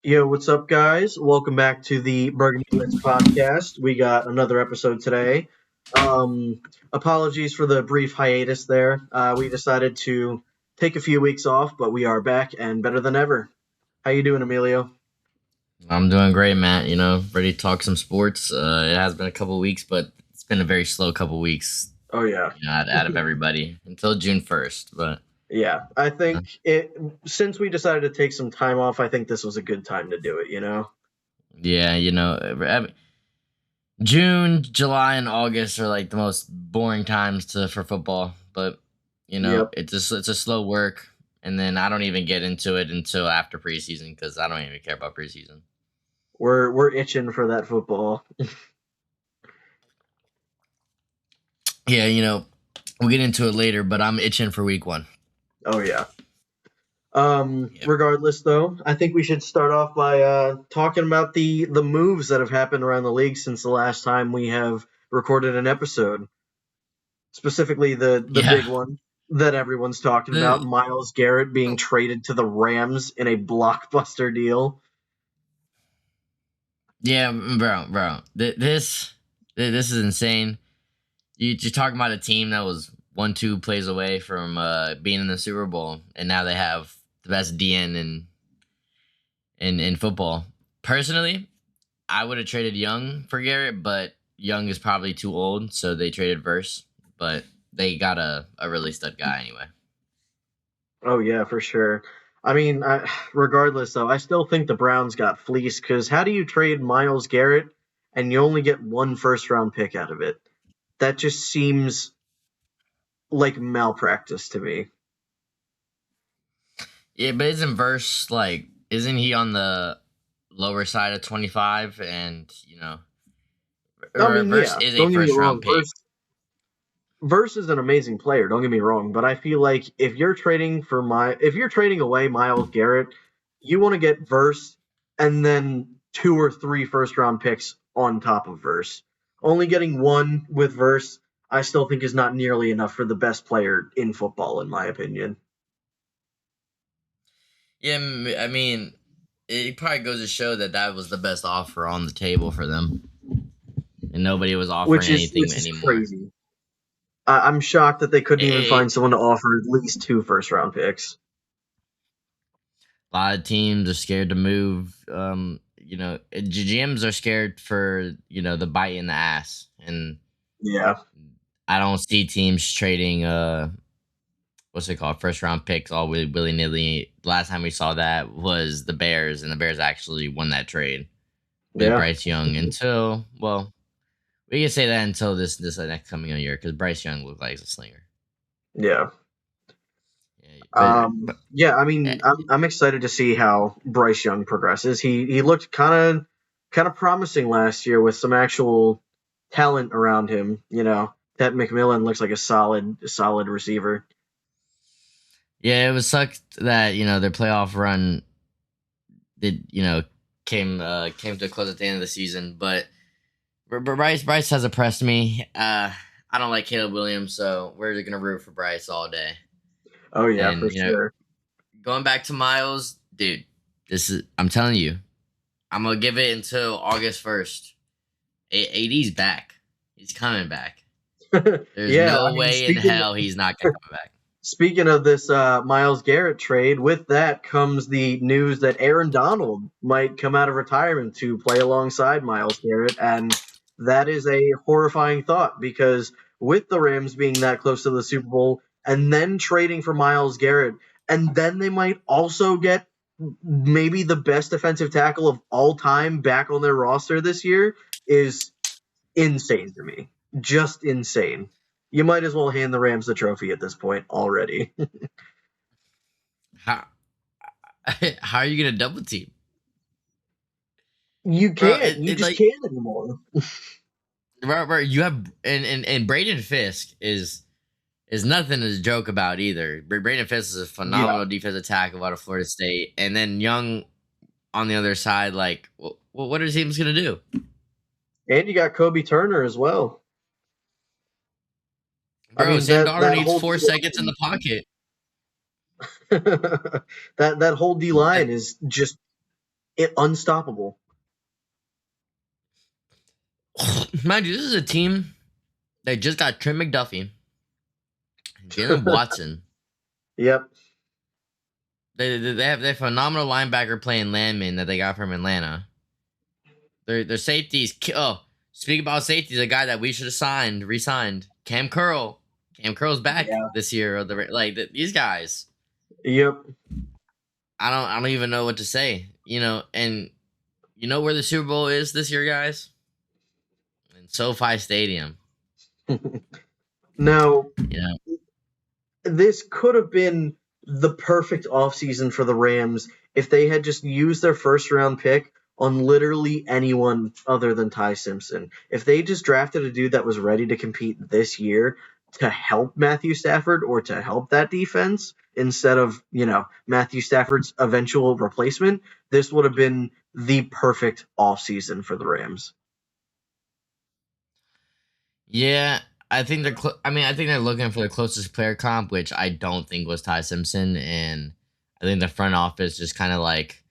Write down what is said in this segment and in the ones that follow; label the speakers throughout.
Speaker 1: Yo, what's up, guys? Welcome back to the Burgundy Blitz podcast. We got another episode today. Apologies for the brief hiatus there. We decided to take a few weeks off, but we are back and better than ever. How you doing, Emilio?
Speaker 2: I'm doing great, Matt. Ready to talk some sports. It has been a couple weeks, but it's been a very slow couple weeks.
Speaker 1: Oh yeah,
Speaker 2: Out of everybody until June 1st. But
Speaker 1: yeah. I
Speaker 2: uh,
Speaker 1: think it since we decided to take some time off, I think this was a good time to do it.
Speaker 2: yeah, June, July, and August are like the most boring times for football. But
Speaker 1: Yep.
Speaker 2: it's a slow work, and then I don't even get into it until after preseason because I don't even care about preseason.
Speaker 1: We're itching for that football.
Speaker 2: Yeah, we'll get into it later, but I'm itching for week one.
Speaker 1: Oh yeah.
Speaker 2: Yep.
Speaker 1: Regardless, though, I think we should start off by talking about the moves that have happened around the league since the last time we have recorded an episode. Specifically, the
Speaker 2: Yeah.
Speaker 1: big one that everyone's talking about:
Speaker 2: The
Speaker 1: Miles Garrett being traded to the Rams in a blockbuster deal.
Speaker 2: Yeah, bro. This is insane. You're talking about a team that was 1-2 plays away from being in the Super Bowl, and now they have the best DN in football. Personally, I would have traded Young for Garrett, but Young is probably too old, so they traded Verse. But they got a really stud guy anyway.
Speaker 1: Oh yeah, for sure. I mean, regardless though, I still think the Browns got fleeced because how do you trade Miles Garrett and you only get one first round pick out of it? That just seems like malpractice to me.
Speaker 2: Yeah, but isn't Verse like? Isn't he on the lower side of 25? And
Speaker 1: I mean,
Speaker 2: Verse
Speaker 1: yeah,
Speaker 2: is a
Speaker 1: don't get me
Speaker 2: first round
Speaker 1: wrong.
Speaker 2: pick.
Speaker 1: Verse is an amazing player. Don't get me wrong, but I feel like if you're trading away Miles Garrett, you want to get Verse and then two or three first round picks on top of Verse. Only getting one with Verse, I still think is not nearly enough for the best player in football, in my opinion.
Speaker 2: Yeah, I mean, it probably goes to show that that was the best offer on the table for them, and nobody was offering anything
Speaker 1: Which is
Speaker 2: anymore.
Speaker 1: crazy. I'm shocked that they couldn't even
Speaker 2: It,
Speaker 1: find someone to offer at least two first round picks.
Speaker 2: a lot of teams are scared to move. GMs are scared for the bite in the ass, and
Speaker 1: Yeah,
Speaker 2: I don't see teams trading what's it called, first round picks all willy nilly. Last time we saw that was the Bears, and the Bears actually won that trade with
Speaker 1: yeah,
Speaker 2: Bryce Young until we can say that until this next coming year because Bryce Young looked like a slinger.
Speaker 1: yeah.
Speaker 2: Yeah, but
Speaker 1: Yeah, I mean,
Speaker 2: eh,
Speaker 1: I'm excited to see how Bryce Young progresses. He looked kind of promising last year with some actual talent around him. That McMillan looks like a solid receiver.
Speaker 2: yeah, it was sucked that their playoff run did came to a close at the end of the season, but Bryce has impressed me. I don't like Caleb Williams, so we're gonna root for Bryce all day.
Speaker 1: Oh yeah, for
Speaker 2: And
Speaker 1: sure.
Speaker 2: going back to Miles, dude, I'm telling you, I'm gonna give it until August 1st. AD's back. He's coming back. There's
Speaker 1: Yeah, I
Speaker 2: no
Speaker 1: mean,
Speaker 2: way in hell he's not gonna come back.
Speaker 1: speaking of this Miles Garrett trade, with that comes the news that Aaron Donald might come out of retirement to play alongside Miles Garrett, and that is a horrifying thought because with the Rams being that close to the Super Bowl and then trading for Miles Garrett, and then they might also get maybe the best defensive tackle of all time back on their roster this year is insane to me. Just insane. You might as well hand the Rams the trophy at this point already.
Speaker 2: How how are you gonna double team,
Speaker 1: You
Speaker 2: bro?
Speaker 1: can't. You just
Speaker 2: Like
Speaker 1: can't anymore.
Speaker 2: bro, you have and Braden Fisk is nothing to joke about either. Braden Fisk is a
Speaker 1: Yeah.
Speaker 2: phenomenal defensive tackle out of Florida State, and then Young on the other side. Like, what are teams gonna do,
Speaker 1: And you got Kobe Turner as well. I
Speaker 2: bro?
Speaker 1: mean
Speaker 2: Sam
Speaker 1: that
Speaker 2: Darnold
Speaker 1: that
Speaker 2: needs
Speaker 1: whole D
Speaker 2: 4 seconds in the pocket.
Speaker 1: line that whole D
Speaker 2: Uh,
Speaker 1: line is just unstoppable.
Speaker 2: Mind you, this is a team that just got Trent McDuffie, Jalen Watson.
Speaker 1: Yep.
Speaker 2: They have their phenomenal linebacker playing Landman that they got from Atlanta. Their safeties. Oh, speak about safeties, a guy that we should have re-signed, Cam Curl. Cam Curl's back
Speaker 1: Yeah.
Speaker 2: this year. These guys.
Speaker 1: Yep.
Speaker 2: I don't even know what to say. And you know where the Super Bowl is this year, guys? In SoFi Stadium.
Speaker 1: Now,
Speaker 2: Yeah.
Speaker 1: this could have been the perfect offseason for the Rams if they had just used their first round pick on literally anyone other than Ty Simpson. If they just drafted a dude that was ready to compete this year to help Matthew Stafford or to help that defense instead of, Matthew Stafford's eventual replacement, this would have been the perfect offseason for the Rams.
Speaker 2: Yeah, I think I think they're looking for the closest player comp, which I don't think was Ty Simpson, and I think the front office just kind of like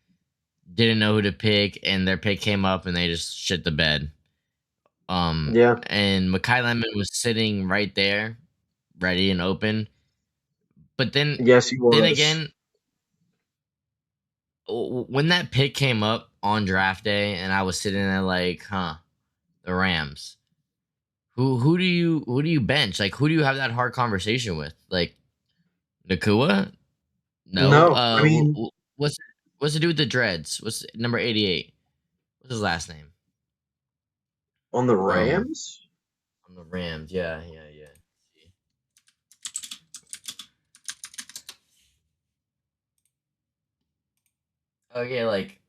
Speaker 2: didn't know who to pick, and their pick came up, and they just shit the bed.
Speaker 1: Yeah.
Speaker 2: And Makai Lemon was sitting right there, ready and open. But
Speaker 1: Yes, he
Speaker 2: then
Speaker 1: was.
Speaker 2: again, when that pick came up on draft day, and I was sitting there like, the Rams. Who do you bench? Like, who do you have that hard conversation with? Like Nakua? No.
Speaker 1: No, I mean,
Speaker 2: What's the dude with the dreads? What's number 88? What's his last name?
Speaker 1: on the
Speaker 2: Um,
Speaker 1: Rams?
Speaker 2: on the Rams. Yeah. Okay, like,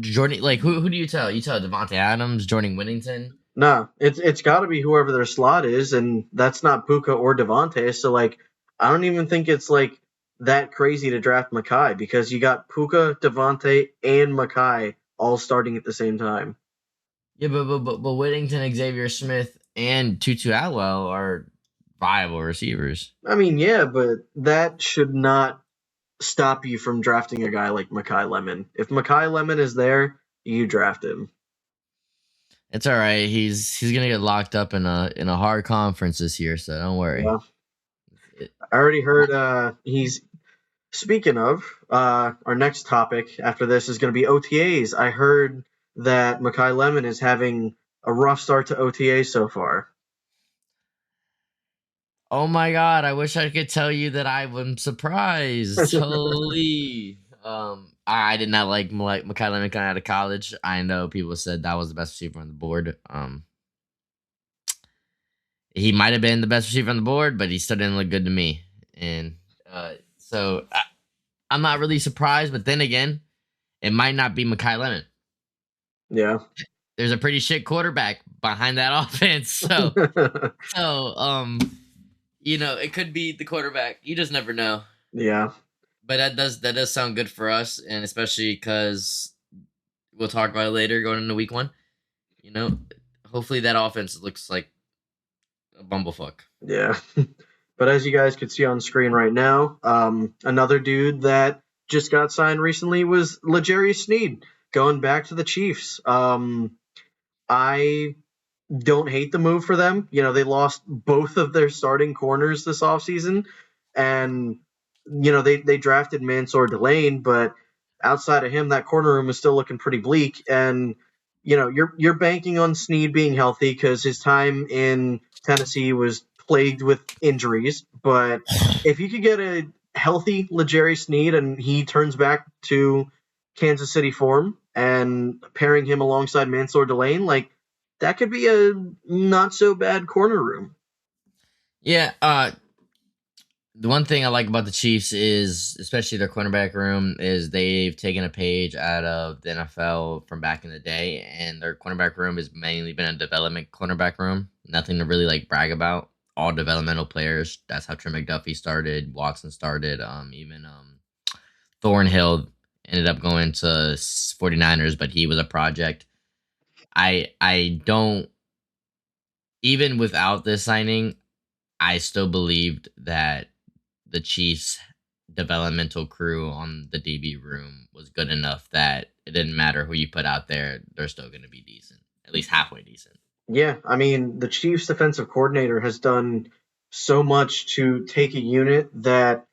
Speaker 2: Jordan. Like, who do you tell? You tell Devontae Adams, Jordan Whittington.
Speaker 1: No, it's got to be whoever their slot is, and that's not Puka or Devontae. So like, I don't even think it's like that crazy to draft Makai because you got Puka, Devontae, and Makai all starting at the same time.
Speaker 2: Yeah, but Whittington, Xavier Smith, and Tutu Atwell are viable receivers.
Speaker 1: I mean, yeah, but that should not stop you from drafting a guy like Makai Lemon. If Makai Lemon is there, you draft him.
Speaker 2: It's all right. He's gonna get locked up in a hard conference this year, so don't worry.
Speaker 1: Yeah. I already heard he's speaking of, our next topic after this is going to be OTAs. I heard that Makai Lemon is having a rough start to OTA so far.
Speaker 2: Oh my god! I wish I could tell you that I'm surprised. Holy. I did not like Makai Lemon coming out of college. I know people said that was the best receiver on the board. He might have been the best receiver on the board, but he still didn't look good to me. And so I'm not really surprised. But then again, it might not be Makai Lemon.
Speaker 1: Yeah.
Speaker 2: There's a pretty shit quarterback behind that offense. So it could be the quarterback. You just never know.
Speaker 1: Yeah.
Speaker 2: But that does sound good for us, and especially because we'll talk about it later going into week 1. Hopefully that offense looks like a bumblefuck.
Speaker 1: Yeah. But as you guys can see on screen right now, another dude that just got signed recently was L'Jarius Sneed going back to the Chiefs. I don't hate the move for them. They lost both of their starting corners this offseason, and they drafted Mansour Delane, but outside of him, that corner room is still looking pretty bleak. And you're banking on Snead being healthy because his time in Tennessee was plagued with injuries. But if you could get a healthy L'Jarius Sneed and he turns back to Kansas City form, and pairing him alongside Mansour Delane, like that could be a not so bad corner room.
Speaker 2: Yeah, the one thing I like about the Chiefs is, especially their cornerback room, is they've taken a page out of the NFL from back in the day, and their cornerback room has mainly been a development cornerback room. Nothing to really like brag about. All developmental players. That's how Trent McDuffie started. Watson started. Even Thornhill ended up going to 49ers, but he was a project. I don't, even without this signing, I still believed that the Chiefs developmental crew on the DB room was good enough that it didn't matter who you put out there, they're still going to be decent, at least halfway decent.
Speaker 1: Yeah, I mean, the Chiefs defensive coordinator has done so much to take a unit that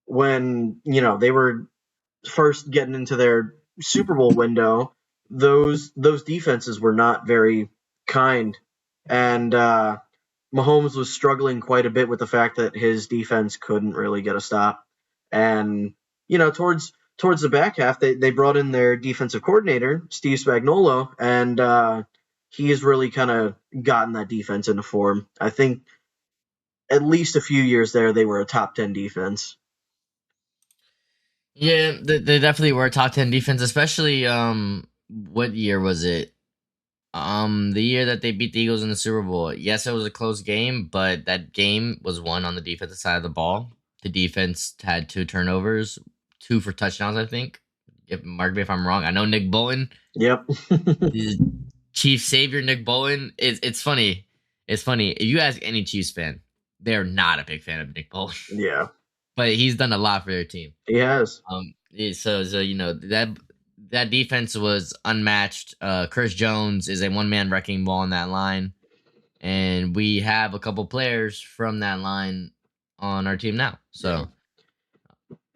Speaker 1: when, they were first getting into their Super Bowl window, those defenses were not very kind. And Mahomes was struggling quite a bit with the fact that his defense couldn't really get a stop. And towards the back half, they brought in their defensive coordinator, Steve Spagnuolo, and he has really kind of gotten that defense into form. I think at least a few years there, they were a top 10 defense.
Speaker 2: Yeah, they definitely were a top 10 defense, especially what year was it? The year that they beat the Eagles in the Super Bowl. Yes, it was a close game, but that game was won on the defensive side of the ball. The defense had 2 turnovers, 2 for touchdowns, I think. If mark me if I'm wrong. I know Nick Bolton,
Speaker 1: Yep.
Speaker 2: the Chief savior Nick Bolton. It's funny. It's funny. If you ask any Chiefs fan, they're not a big fan of Nick Bolton.
Speaker 1: Yeah,
Speaker 2: But he's done a lot for their team.
Speaker 1: he has.
Speaker 2: So that defense was unmatched. Chris Jones is a one-man wrecking ball on that line, and we have a couple players from that line on our team now. So,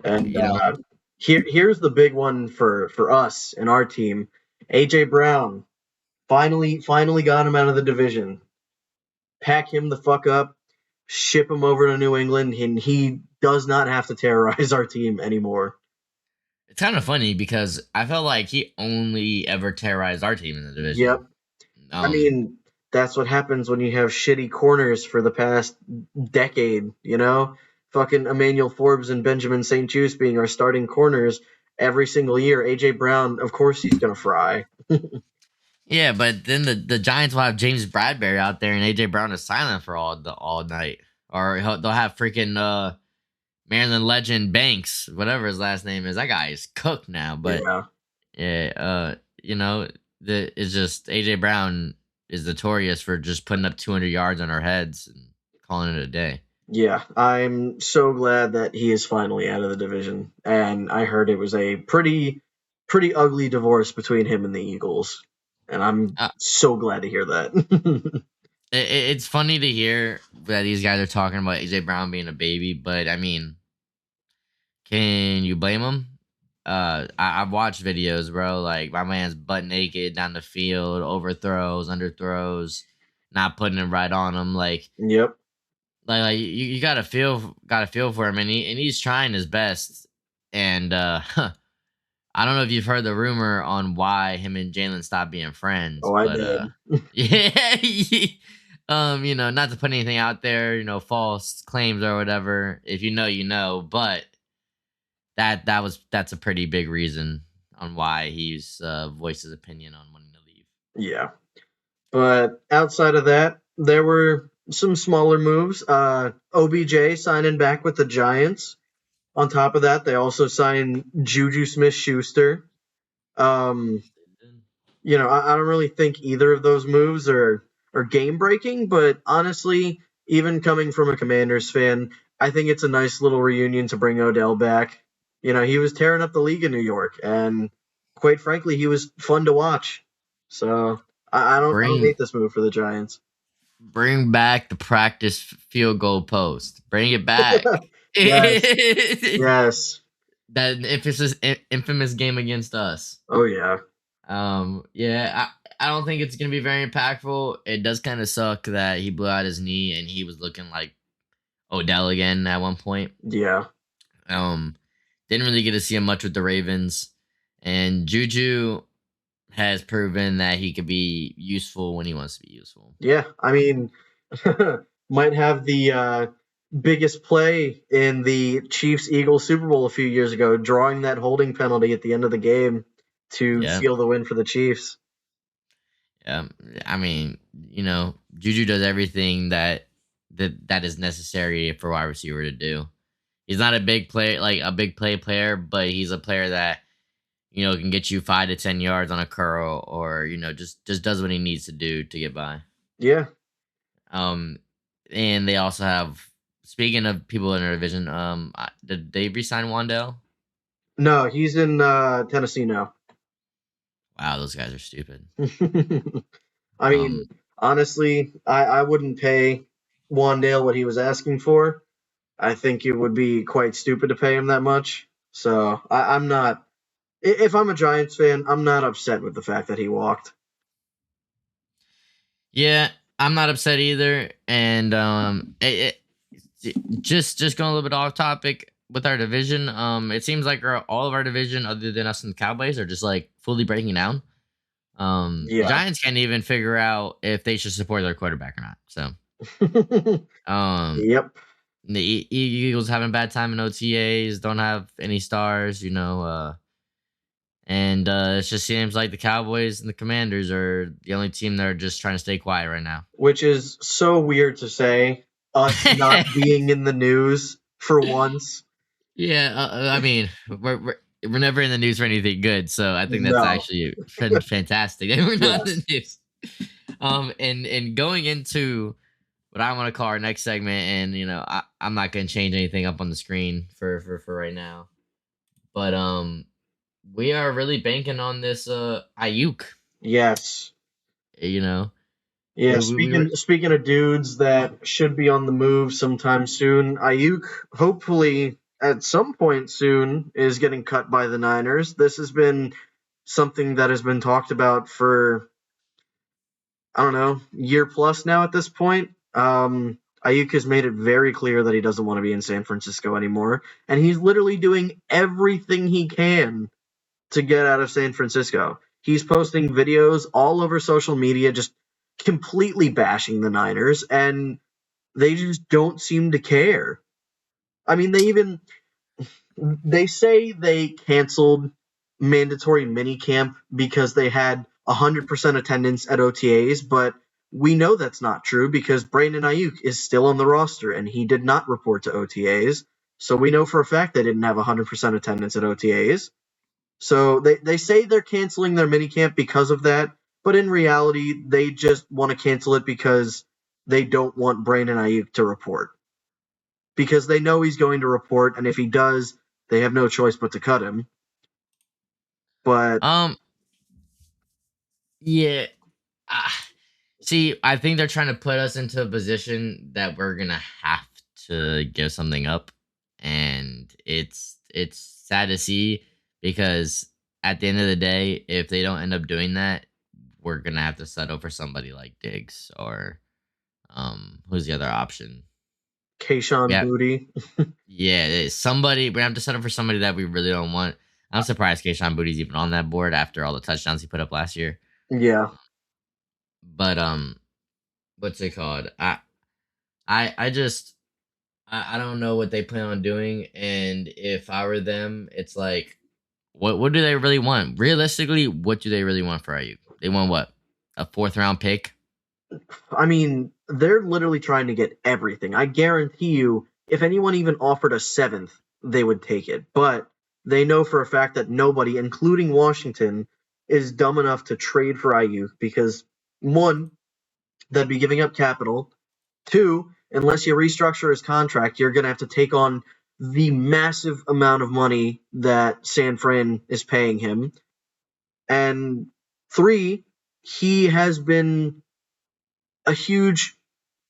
Speaker 1: And
Speaker 2: you know,
Speaker 1: here's the big one for us and our team. AJ Brown finally got him out of the division. Pack him the fuck up, ship him over to New England, and he does not have to terrorize our team anymore.
Speaker 2: it's kind of funny because I felt like he only ever terrorized our team in the division.
Speaker 1: Yep. I mean, that's what happens when you have shitty corners for the past decade, Fucking Emmanuel Forbes and Benjamin St. Juste being our starting corners every single year. AJ Brown, of course he's gonna fry.
Speaker 2: yeah, but then the Giants will have James Bradbury out there, and AJ Brown is silent for all night, or they'll have freaking Maryland legend Banks, whatever his last name is. That guy is cooked now. But yeah, it's just AJ Brown is notorious for just putting up 200 yards on our heads and calling it a day.
Speaker 1: Yeah, I'm so glad that he is finally out of the division. And I heard it was a pretty ugly divorce between him and the Eagles. And I'm so glad to hear that.
Speaker 2: It's funny to hear that these guys are talking about AJ Brown being a baby, but I mean, can you blame him? I've watched videos, bro. Like my man's butt naked down the field, overthrows, underthrows, not putting it right on him. Like,
Speaker 1: Yep.
Speaker 2: you gotta feel for him, and he's trying his best. And I don't know if you've heard the rumor on why him and Jalen stopped being friends.
Speaker 1: Oh, I did.
Speaker 2: Yeah, not to put anything out there, false claims or whatever. If you know, you know. But that's a pretty big reason on why he's voiced his opinion on wanting to leave.
Speaker 1: Yeah. But outside of that, there were some smaller moves. OBJ signing back with the Giants. On top of that, they also signed Juju Smith-Schuster. I don't really think either of those moves are game breaking, but honestly, even coming from a Commanders fan, I think it's a nice little reunion to bring Odell back. He was tearing up the league in New York, and quite frankly, he was fun to watch. So I don't hate this move for the Giants.
Speaker 2: Bring back the practice field goal post. Bring it back.
Speaker 1: Yes.
Speaker 2: That infamous game against us.
Speaker 1: Oh yeah.
Speaker 2: Yeah. I don't think it's gonna be very impactful. It does kind of suck that he blew out his knee and he was looking like Odell again at one point.
Speaker 1: Yeah.
Speaker 2: Didn't really get to see him much with the Ravens, and Juju has proven that he could be useful when he wants to be useful.
Speaker 1: Yeah, I mean, might have the biggest play in the Chiefs-Eagles Super Bowl a few years ago, drawing that holding penalty at the end of the game to seal the win for the Chiefs.
Speaker 2: Yeah, I mean, Juju does everything that is necessary for a wide receiver to do. He's not a big play player, but he's a player that can get you 5 to 10 yards on a curl, or just does what he needs to do to get by.
Speaker 1: Yeah.
Speaker 2: And they also have speaking of people in our division, did they re-sign Wandell?
Speaker 1: No, he's in Tennessee now.
Speaker 2: Wow, those guys are stupid.
Speaker 1: I mean,
Speaker 2: Um,
Speaker 1: honestly, I wouldn't pay Wandale what he was asking for. I think it would be quite stupid to pay him that much. So I'm not. If I'm a Giants fan, I'm not upset with the fact that he walked.
Speaker 2: yeah, I'm not upset either. And just going a little bit off topic with our division. It seems like all of our division, other than us and the Cowboys, are just like fully breaking down. The
Speaker 1: Yeah.
Speaker 2: Giants can't even figure out if they should support their quarterback or not. So, um,
Speaker 1: Yep.
Speaker 2: the Eagles having a bad time in OTAs, don't have any stars, and it just seems like the Cowboys and the Commanders are the only team that are just trying to stay quiet right now.
Speaker 1: Which is so weird to say. Us not being in the news for once.
Speaker 2: Yeah, I mean, we're never in the news for anything good, so I think that's
Speaker 1: No.
Speaker 2: actually fantastic that we're not in
Speaker 1: Yes.
Speaker 2: the news. And going into what I want to call our next segment, and I'm not going to change anything up on the screen for right now, but we are really banking on this Ayuk.
Speaker 1: Yes.
Speaker 2: You know,
Speaker 1: Yeah,
Speaker 2: we were.
Speaker 1: speaking of dudes that should be on the move sometime soon, Ayuk hopefully at some point soon is getting cut by the Niners. This has been something that has been talked about for I don't know, year plus now at this point. Ayuk has made it very clear that he doesn't want to be in San Francisco anymore, and he's literally doing everything he can to get out of San Francisco. He's posting videos all over social media, just completely bashing the Niners, and they just don't seem to care. I mean, they say they canceled mandatory minicamp because they had 100% attendance at OTAs, but we know that's not true because Brandon Ayuk is still on the roster and he did not report to OTAs. So we know for a fact they didn't have 100% attendance at OTAs. So they say they're canceling their minicamp because of that, but in reality, they just want to cancel it because they don't want Brandon Ayuk to report. Because they know he's going to report, and if he does, they have no choice but to cut him. But
Speaker 2: um yeah. Uh, See, I think they're trying to put us into a position that we're gonna have to give something up, and it's sad to see because at the end of the day, if they don't end up doing that, we're gonna have to settle for somebody like Diggs or who's the other option?
Speaker 1: Kayshawn
Speaker 2: Yeah,
Speaker 1: Booty,
Speaker 2: yeah, it's somebody. We have to settle for somebody that we really don't want. I'm surprised Keyshawn Booty's even on that board after all the touchdowns he put up last year.
Speaker 1: yeah,
Speaker 2: But what's it called? I just I don't know what they plan on doing, and if I were them, it's like, what do they really want? Realistically, what do they really want for Ayuk? They want what? A fourth round pick?
Speaker 1: I mean, they're literally trying to get everything. I guarantee you, if anyone even offered a seventh, they would take it. But they know for a fact that nobody, including Washington, is dumb enough to trade for Ayuk because one, that'd be giving up capital. Two, unless you restructure his contract, you're going to have to take on the massive amount of money that San Fran is paying him. And three, he has been a huge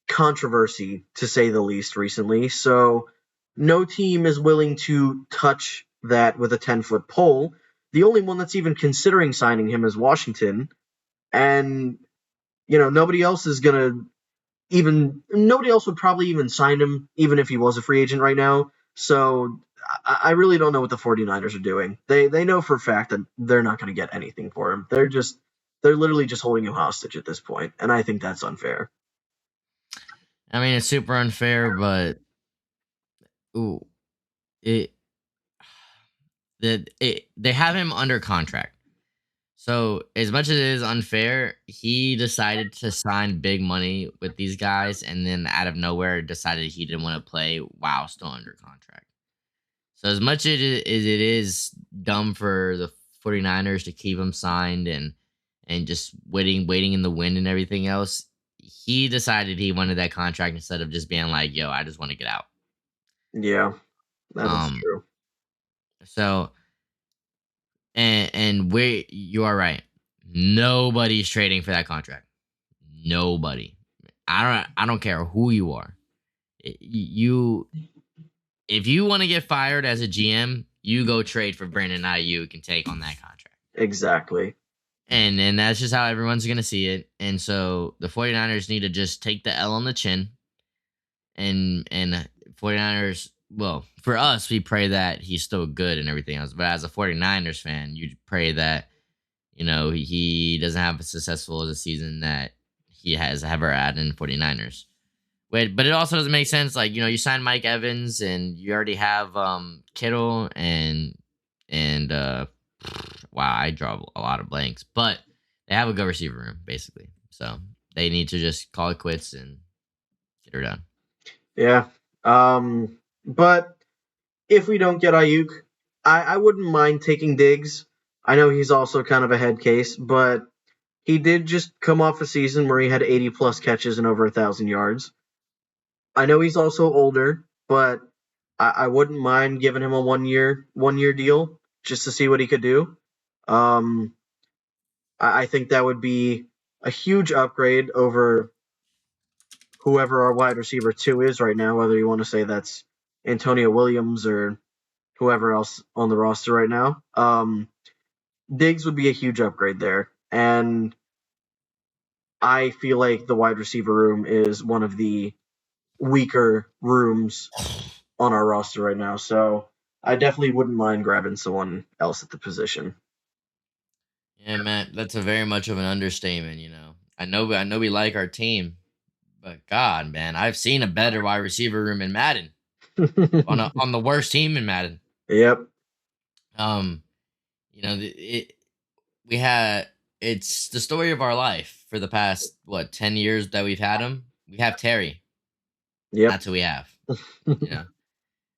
Speaker 1: controversy, to say the least, recently. So no team is willing to touch that with a 10-foot pole. The only one that's even considering signing him is Washington. And, nobody else is going to nobody else would probably even sign him, even if he was a free agent right now. So I really don't know what the 49ers are doing. They know for a fact that they're not going to get anything for him. They're literally just holding him hostage at this point, and I think that's unfair.
Speaker 2: I mean, it's super unfair, but ooh, it they have him under contract. So as much as it is unfair, he decided to sign big money with these guys, and then out of nowhere decided he didn't want to play while still under contract. So as much as it is dumb for the 49ers to keep him signed and just waiting in the wind and everything else, he decided he wanted that contract instead of just being like, "Yo, I just want to get out."
Speaker 1: Yeah, that is
Speaker 2: Um,
Speaker 1: true.
Speaker 2: so and we you are right. Nobody's trading for that contract. Nobody. I don't care who you are. You if you want to get fired as a GM, you go trade for Brandon Ayuk and take on that contract.
Speaker 1: Exactly.
Speaker 2: And that's just how everyone's going to see it. And so the 49ers need to just take the L on the chin and 49ers, well, for us, we pray that he's still good and everything else. But as a 49ers fan, you pray that, he doesn't have as successful as a season that he has ever had in 49ers. But it also doesn't make sense. Like, you sign Mike Evans and you already have Kittle and wow, I draw a lot of blanks. But they have a good receiver room, basically. So they need to just call it quits and get her done.
Speaker 1: Yeah. But if we don't get Ayuk, I wouldn't mind taking Diggs. I know he's also kind of a head case, but he did just come off a season where he had 80 plus catches and over 1,000 yards. I know he's also older, but I wouldn't mind giving him a one year deal just to see what he could do. Um, I think that would be a huge upgrade over whoever our wide receiver two is right now, whether you want to say that's Antonio Williams or whoever else on the roster right now. Diggs would be a huge upgrade there. And I feel like the wide receiver room is one of the weaker rooms on our roster right now. So I definitely wouldn't mind grabbing someone else at the position.
Speaker 2: Yeah, man, that's a very much of an understatement. I know we like our team, but God, man, I've seen a better wide receiver room in Madden on the worst team in Madden.
Speaker 1: Yep.
Speaker 2: Um, you know, the- it we had it's the story of our life for the past 10 years that we've had him. We have Terry.
Speaker 1: Yep.
Speaker 2: That's who we have. You know,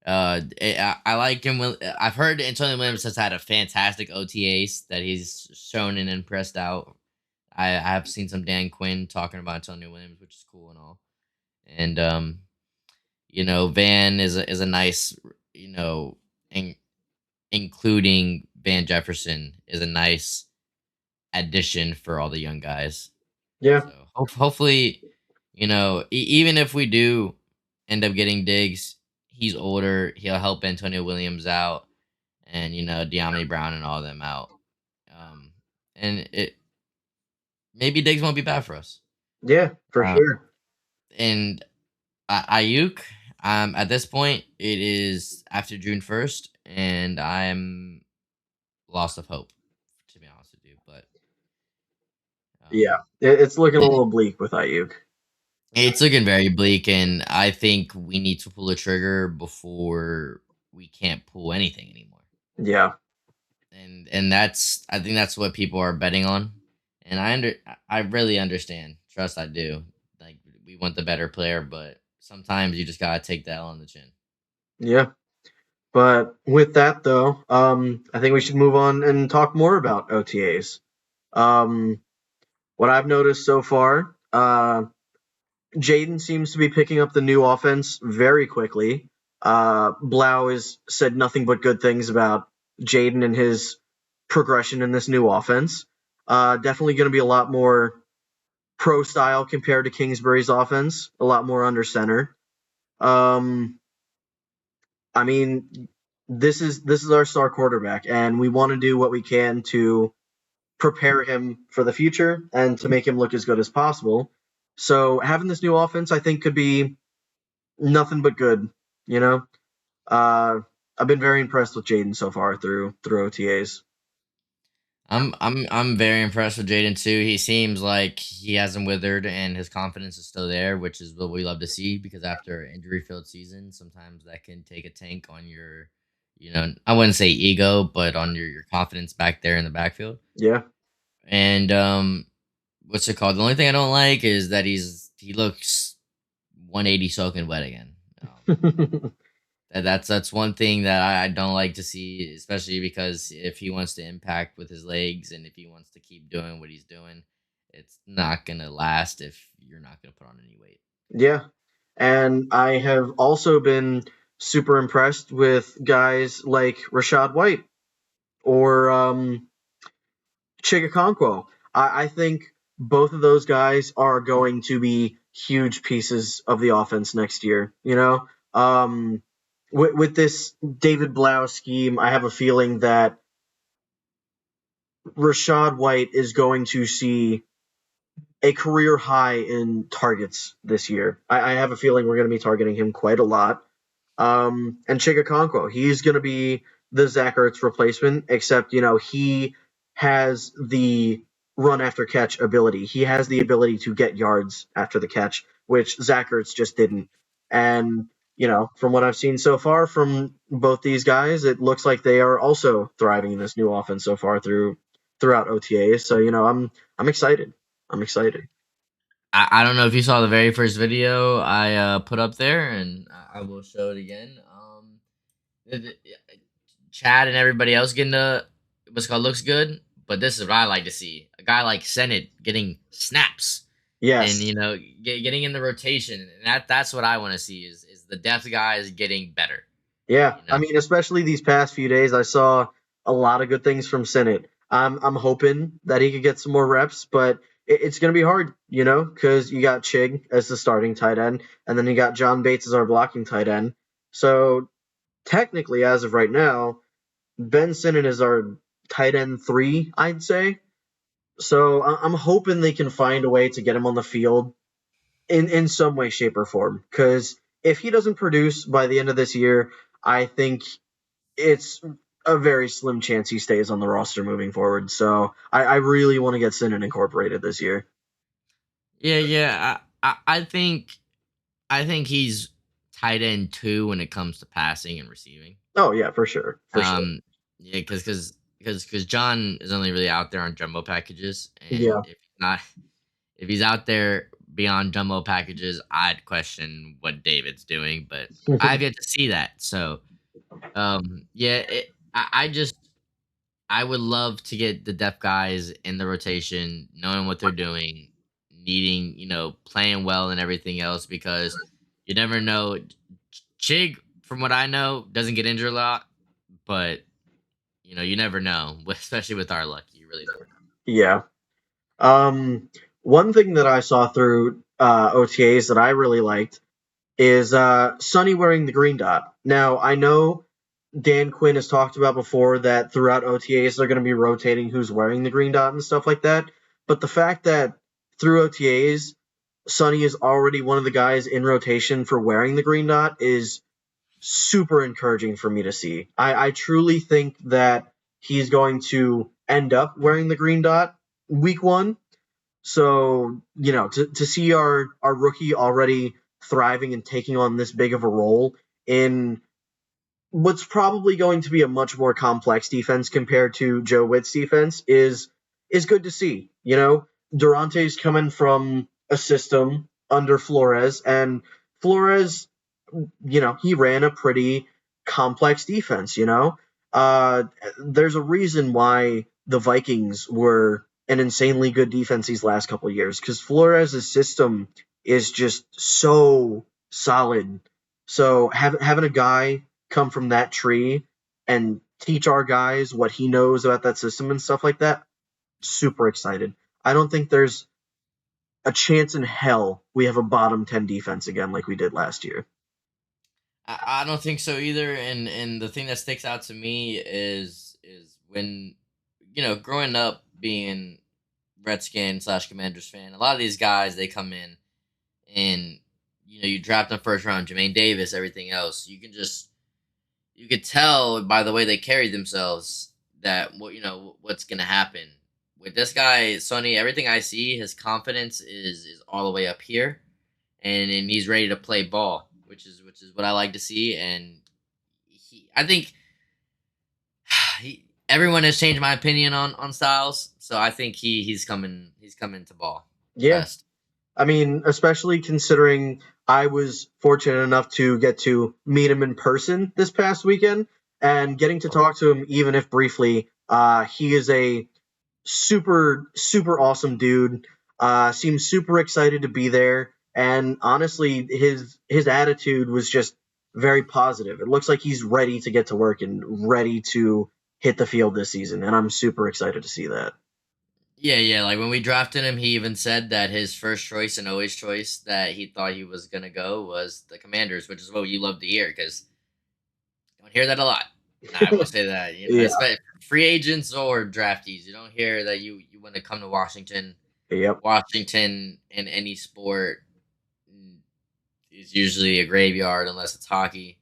Speaker 2: I like him. I've heard Antonio Williams has had a fantastic OTAs that he's shown and impressed out. I have seen some Dan Quinn talking about Antonio Williams, which is cool and all. And Van is a nice, in, including Van Jefferson is a nice addition for all the young guys.
Speaker 1: Yeah.
Speaker 2: So hopefully, even if we do end up getting Diggs, he's older. He'll help Antonio Williams out, and De'Amon Brown and all them out. And it maybe Diggs won't be bad for us.
Speaker 1: Yeah, for
Speaker 2: Uh,
Speaker 1: sure.
Speaker 2: and Ayuk, at this point, it is after June 1st, and I'm lost of hope, to be honest with you. But
Speaker 1: Yeah.
Speaker 2: um,
Speaker 1: It's looking a little bleak with Ayuk.
Speaker 2: it's looking very bleak, and I think we need to pull a trigger before we can't pull anything anymore.
Speaker 1: Yeah.
Speaker 2: And I think that's what people are betting on, and I really understand. Trust, I do. Like, we want the better player, but sometimes you just gotta take the L on the chin.
Speaker 1: Yeah. But with that though, I think we should move on and talk more about OTAs. Um, what I've noticed so far, Jaden seems to be picking up the new offense very quickly. Blau has said nothing but good things about Jaden and his progression in this new offense. Definitely going to be a lot more pro style compared to Kingsbury's offense, a lot more under center. Um, I mean, this is our star quarterback, and we want to do what we can to prepare him for the future and to make him look as good as possible. So having this new offense, I think, could be nothing but good. You know, uh, I've been very impressed with Jaden so far through OTAs.
Speaker 2: I'm very impressed with Jaden too. He seems like he hasn't withered and his confidence is still there, which is what we love to see because after injury filled season, sometimes that can take a tank on your, I wouldn't say ego, but on your confidence back there in the backfield.
Speaker 1: Yeah,
Speaker 2: And what's it called? The only thing I don't like is that he looks 180 soaking wet again. That's one thing that I don't like to see, especially because if he wants to impact with his legs and if he wants to keep doing what he's doing, it's not gonna last if you're not gonna put on any weight.
Speaker 1: Yeah. And I have also been super impressed with guys like Rashad White or Chigakonkwo. I think both of those guys are going to be huge pieces of the offense next year. With this David Blau scheme, I have a feeling that Rashad White is going to see a career high in targets this year. I have a feeling we're going to be targeting him quite a lot. And Chigakonkwo, he's going to be the Zach Ertz replacement, except, he has the run after catch ability. He has the ability to get yards after the catch, which Zach Ertz just didn't. And, from what I've seen so far from both these guys, it looks like they are also thriving in this new offense so far throughout OTAs. So, I'm excited. I'm excited.
Speaker 2: I don't know if you saw the very first video I put up there, and I will show it again. The- the- Chad and everybody else getting the what's called looks good, but this is what I like to see: a guy like Senate getting snaps and
Speaker 1: Yes.
Speaker 2: getting in the rotation, and that's what I want to see is the depth guys getting better.
Speaker 1: Yeah,
Speaker 2: You
Speaker 1: I
Speaker 2: know,
Speaker 1: mean, especially these past few days, I saw a lot of good things from Sinnott. I'm hoping that he could get some more reps, but it's going to be hard, because you got Chig as the starting tight end, and then you got John Bates as our blocking tight end. So technically, as of right now, Ben Sinnott is our tight end 3, I'd say. So I'm hoping they can find a way to get him on the field in some way, shape, or form. Because if he doesn't produce by the end of this year, I think it's a very slim chance he stays on the roster moving forward. So I really want to get Sinan incorporated this year.
Speaker 2: yeah, yeah. I think he's tight end 2 when it comes to passing and receiving.
Speaker 1: Oh yeah, for sure, for sure.
Speaker 2: Yeah, because John is only really out there on jumbo packages, and
Speaker 1: Yeah.
Speaker 2: if he's out there beyond jumbo packages, I'd question what David's doing. But I've yet to see that. So, yeah, I would love to get the depth guys in the rotation, knowing what they're doing, needing playing well and everything else because you never know. Chig, from what I know, doesn't get injured a lot, but you never know, especially with our luck. You really never know.
Speaker 1: Yeah. One thing that I saw through OTAs that I really liked is Sonny wearing the green dot. Now I know Dan Quinn has talked about before that throughout OTAs they're going to be rotating who's wearing the green dot and stuff like that. But the fact that through OTAs Sonny is already one of the guys in rotation for wearing the green dot is super encouraging for me to see. I truly think that he's going to end up wearing the green dot week 1. So, to see our rookie already thriving and taking on this big of a role in what's probably going to be a much more complex defense compared to Joe Witt's defense is good to see. Durante's coming from a system under Flores, and Flores, he ran a pretty complex defense. There's a reason why the Vikings were an insanely good defense these last couple of years because Flores' system is just so solid. So having a guy come from that tree and teach our guys what he knows about that system and stuff like that, super excited. I don't think there's a chance in hell we have a bottom 10 defense again like we did last year.
Speaker 2: I don't think so either. And the thing that sticks out to me is when growing up being Redskin / Commanders fan, a lot of these guys they come in and you draft them first round, Jermaine Davis, everything else. You could tell by the way they carry themselves that what's gonna happen with this guy Sonny. Everything I see, his confidence is all the way up here, and he's ready to play ball, which is what I like to see. And I think everyone has changed my opinion on Styles, so I think he's coming to ball
Speaker 1: Yeah.
Speaker 2: fast.
Speaker 1: I mean, especially considering I was fortunate enough to get to meet him in person this past weekend and getting to talk to him, even if briefly. He is a super awesome dude. Seems super excited to be there, and honestly, his attitude was just very positive. It looks like he's ready to get to work and ready to hit the field this season, and I'm super excited to see that.
Speaker 2: Yeah, yeah. Like when we drafted him, he even said that his first choice and always choice that he thought he was gonna go was the Commanders, which is what you love to hear because don't hear that a lot. I will say that,
Speaker 1: Yeah.
Speaker 2: especially free agents or draftees, you don't hear that you want to come to Washington.
Speaker 1: Yep.
Speaker 2: Washington in any sport is usually a graveyard unless it's hockey.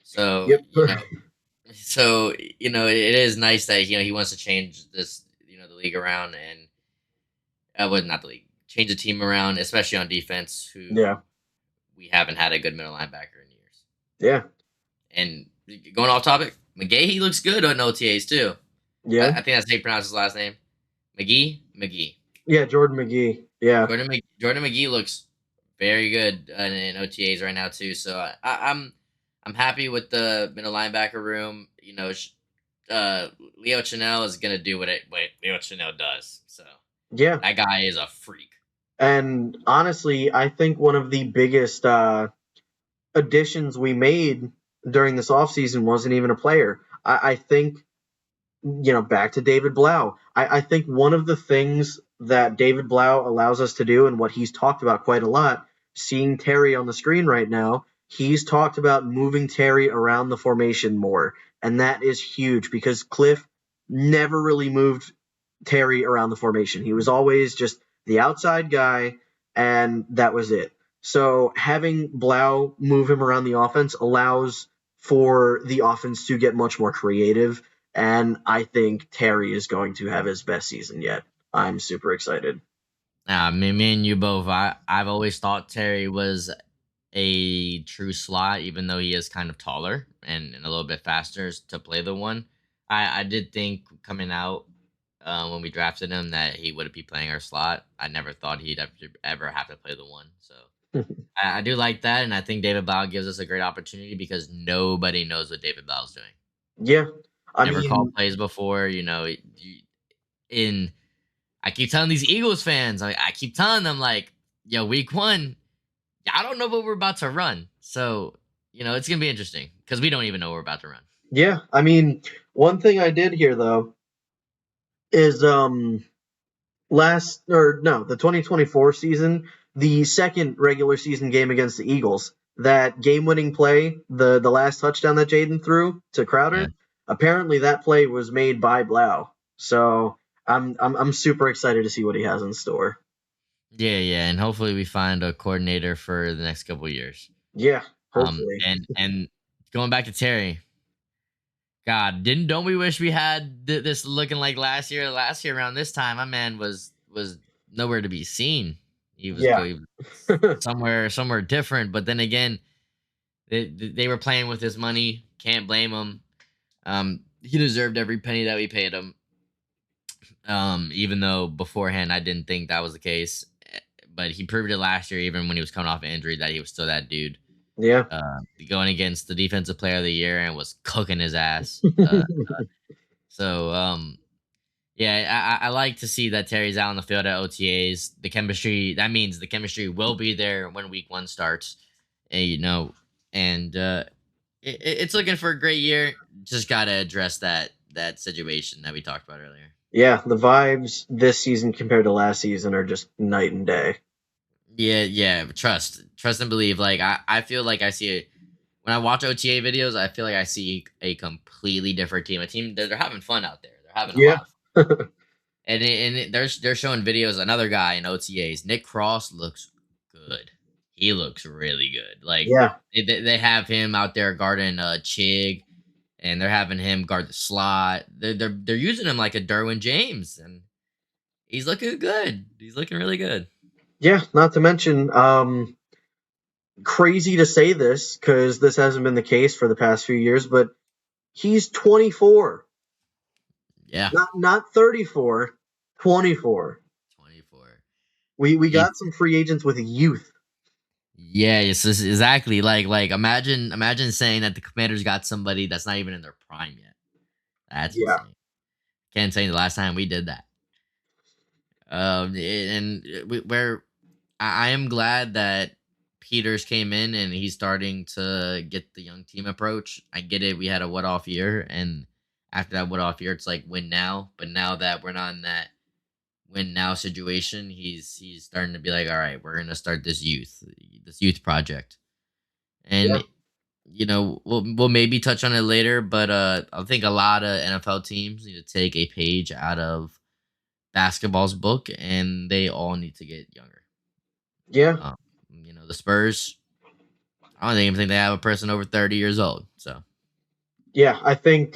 Speaker 2: So
Speaker 1: Yep.
Speaker 2: it is nice that he wants to change this the league around and well, not the league, change the team around, especially on defense. Who
Speaker 1: Yeah.
Speaker 2: we haven't had a good middle linebacker in years.
Speaker 1: Yeah.
Speaker 2: And going off topic, McGahee he looks good on OTAs too.
Speaker 1: Yeah.
Speaker 2: I think that's how you pronounce his last name. McGee.
Speaker 1: Yeah. Jordan McGee. Yeah.
Speaker 2: Jordan McGee looks very good in OTAs right now too. So I'm happy with the middle linebacker room. Leo Chanel is gonna do what Leo Chanel does. So
Speaker 1: Yeah.
Speaker 2: that guy is a freak.
Speaker 1: And honestly, I think one of the biggest additions we made during this offseason wasn't even a player. I think, back to David Blau. I think one of the things that David Blau allows us to do and what he's talked about quite a lot, seeing Terry on the screen right now, he's talked about moving Terry around the formation more. And that is huge because Cliff never really moved Terry around the formation. He was always just the outside guy, and that was it. So having Blau move him around the offense allows for the offense to get much more creative, and I think Terry is going to have his best season yet. I'm super excited.
Speaker 2: Me and you both. I've always thought Terry was a true slot, even though he is kind of taller and a little bit faster to play the one. I did think coming out when we drafted him that he would be playing our slot. I never thought he'd ever have to play the one. So I do like that, and I think David Blau gives us a great opportunity because nobody knows what David Blau's doing.
Speaker 1: Yeah, I
Speaker 2: Never
Speaker 1: mean,
Speaker 2: called plays before, in I keep telling these Eagles fans, I keep telling them like, yo, week one, I don't know what we're about to run. So, it's gonna be interesting because we don't even know what we're about to run.
Speaker 1: yeah, I mean, one thing I did hear though is the 2024 season, the second regular season game against the Eagles, that game-winning play, the last touchdown that Jaden threw to
Speaker 2: Yeah.
Speaker 1: Crowder, apparently that play was made by Blau. So I'm super excited to see what he has in store.
Speaker 2: Yeah, yeah, and hopefully we find a coordinator for the next couple of years.
Speaker 1: Yeah, hopefully.
Speaker 2: And going back to Terry, God, don't we wish we had this looking like last year? Last year around this time, my man was nowhere to be seen. He was
Speaker 1: Yeah.
Speaker 2: going somewhere different. But then again, they were playing with his money. Can't blame him. He deserved every penny that we paid him. Even though beforehand I didn't think that was the case, but he proved it last year, even when he was coming off an injury, that he was still that dude.
Speaker 1: Yeah.
Speaker 2: Going against the defensive player of the year and was cooking his ass. Yeah, I like to see that Terry's out on the field at OTAs. The chemistry, that means the chemistry will be there when week one starts. And it's looking for a great year. Just got to address that situation that we talked about earlier.
Speaker 1: Yeah, the vibes this season compared to last season are just night and day.
Speaker 2: Yeah. Trust and believe. Like I feel like I see when I watch OTA videos, I feel like I see a completely different team. A team they're having fun out there. They're having a lot of fun. They're showing videos. Another guy in OTAs, Nick Cross looks good. He looks really good. Like
Speaker 1: Yeah.
Speaker 2: they have him out there guarding Chig, and they're having him guard the slot. They're using him like a Derwin James, and he's looking good. He's looking really good.
Speaker 1: Yeah, not to mention, crazy to say this because this hasn't been the case for the past few years, but he's 24.
Speaker 2: Yeah.
Speaker 1: Not 34, 24.
Speaker 2: 24.
Speaker 1: We got some free agents with youth.
Speaker 2: Yeah, it's exactly like imagine saying that the Commanders got somebody that's not even in their prime yet. That's insane. Can't say the last time we did that. And where I am glad that Peters came in and he's starting to get the young team approach. I get it. We had a what off year, and after that what off year, it's like win now. But now that we're not in that win now situation, he's starting to be like, all right, we're gonna start this youth project,
Speaker 1: Yeah,
Speaker 2: and we'll maybe touch on it later. But I think a lot of NFL teams need to take a page out of basketball's book, and they all need to get younger.
Speaker 1: yeah,
Speaker 2: Um, the Spurs. I don't even think they have a person over 30 years old. So
Speaker 1: yeah. I think.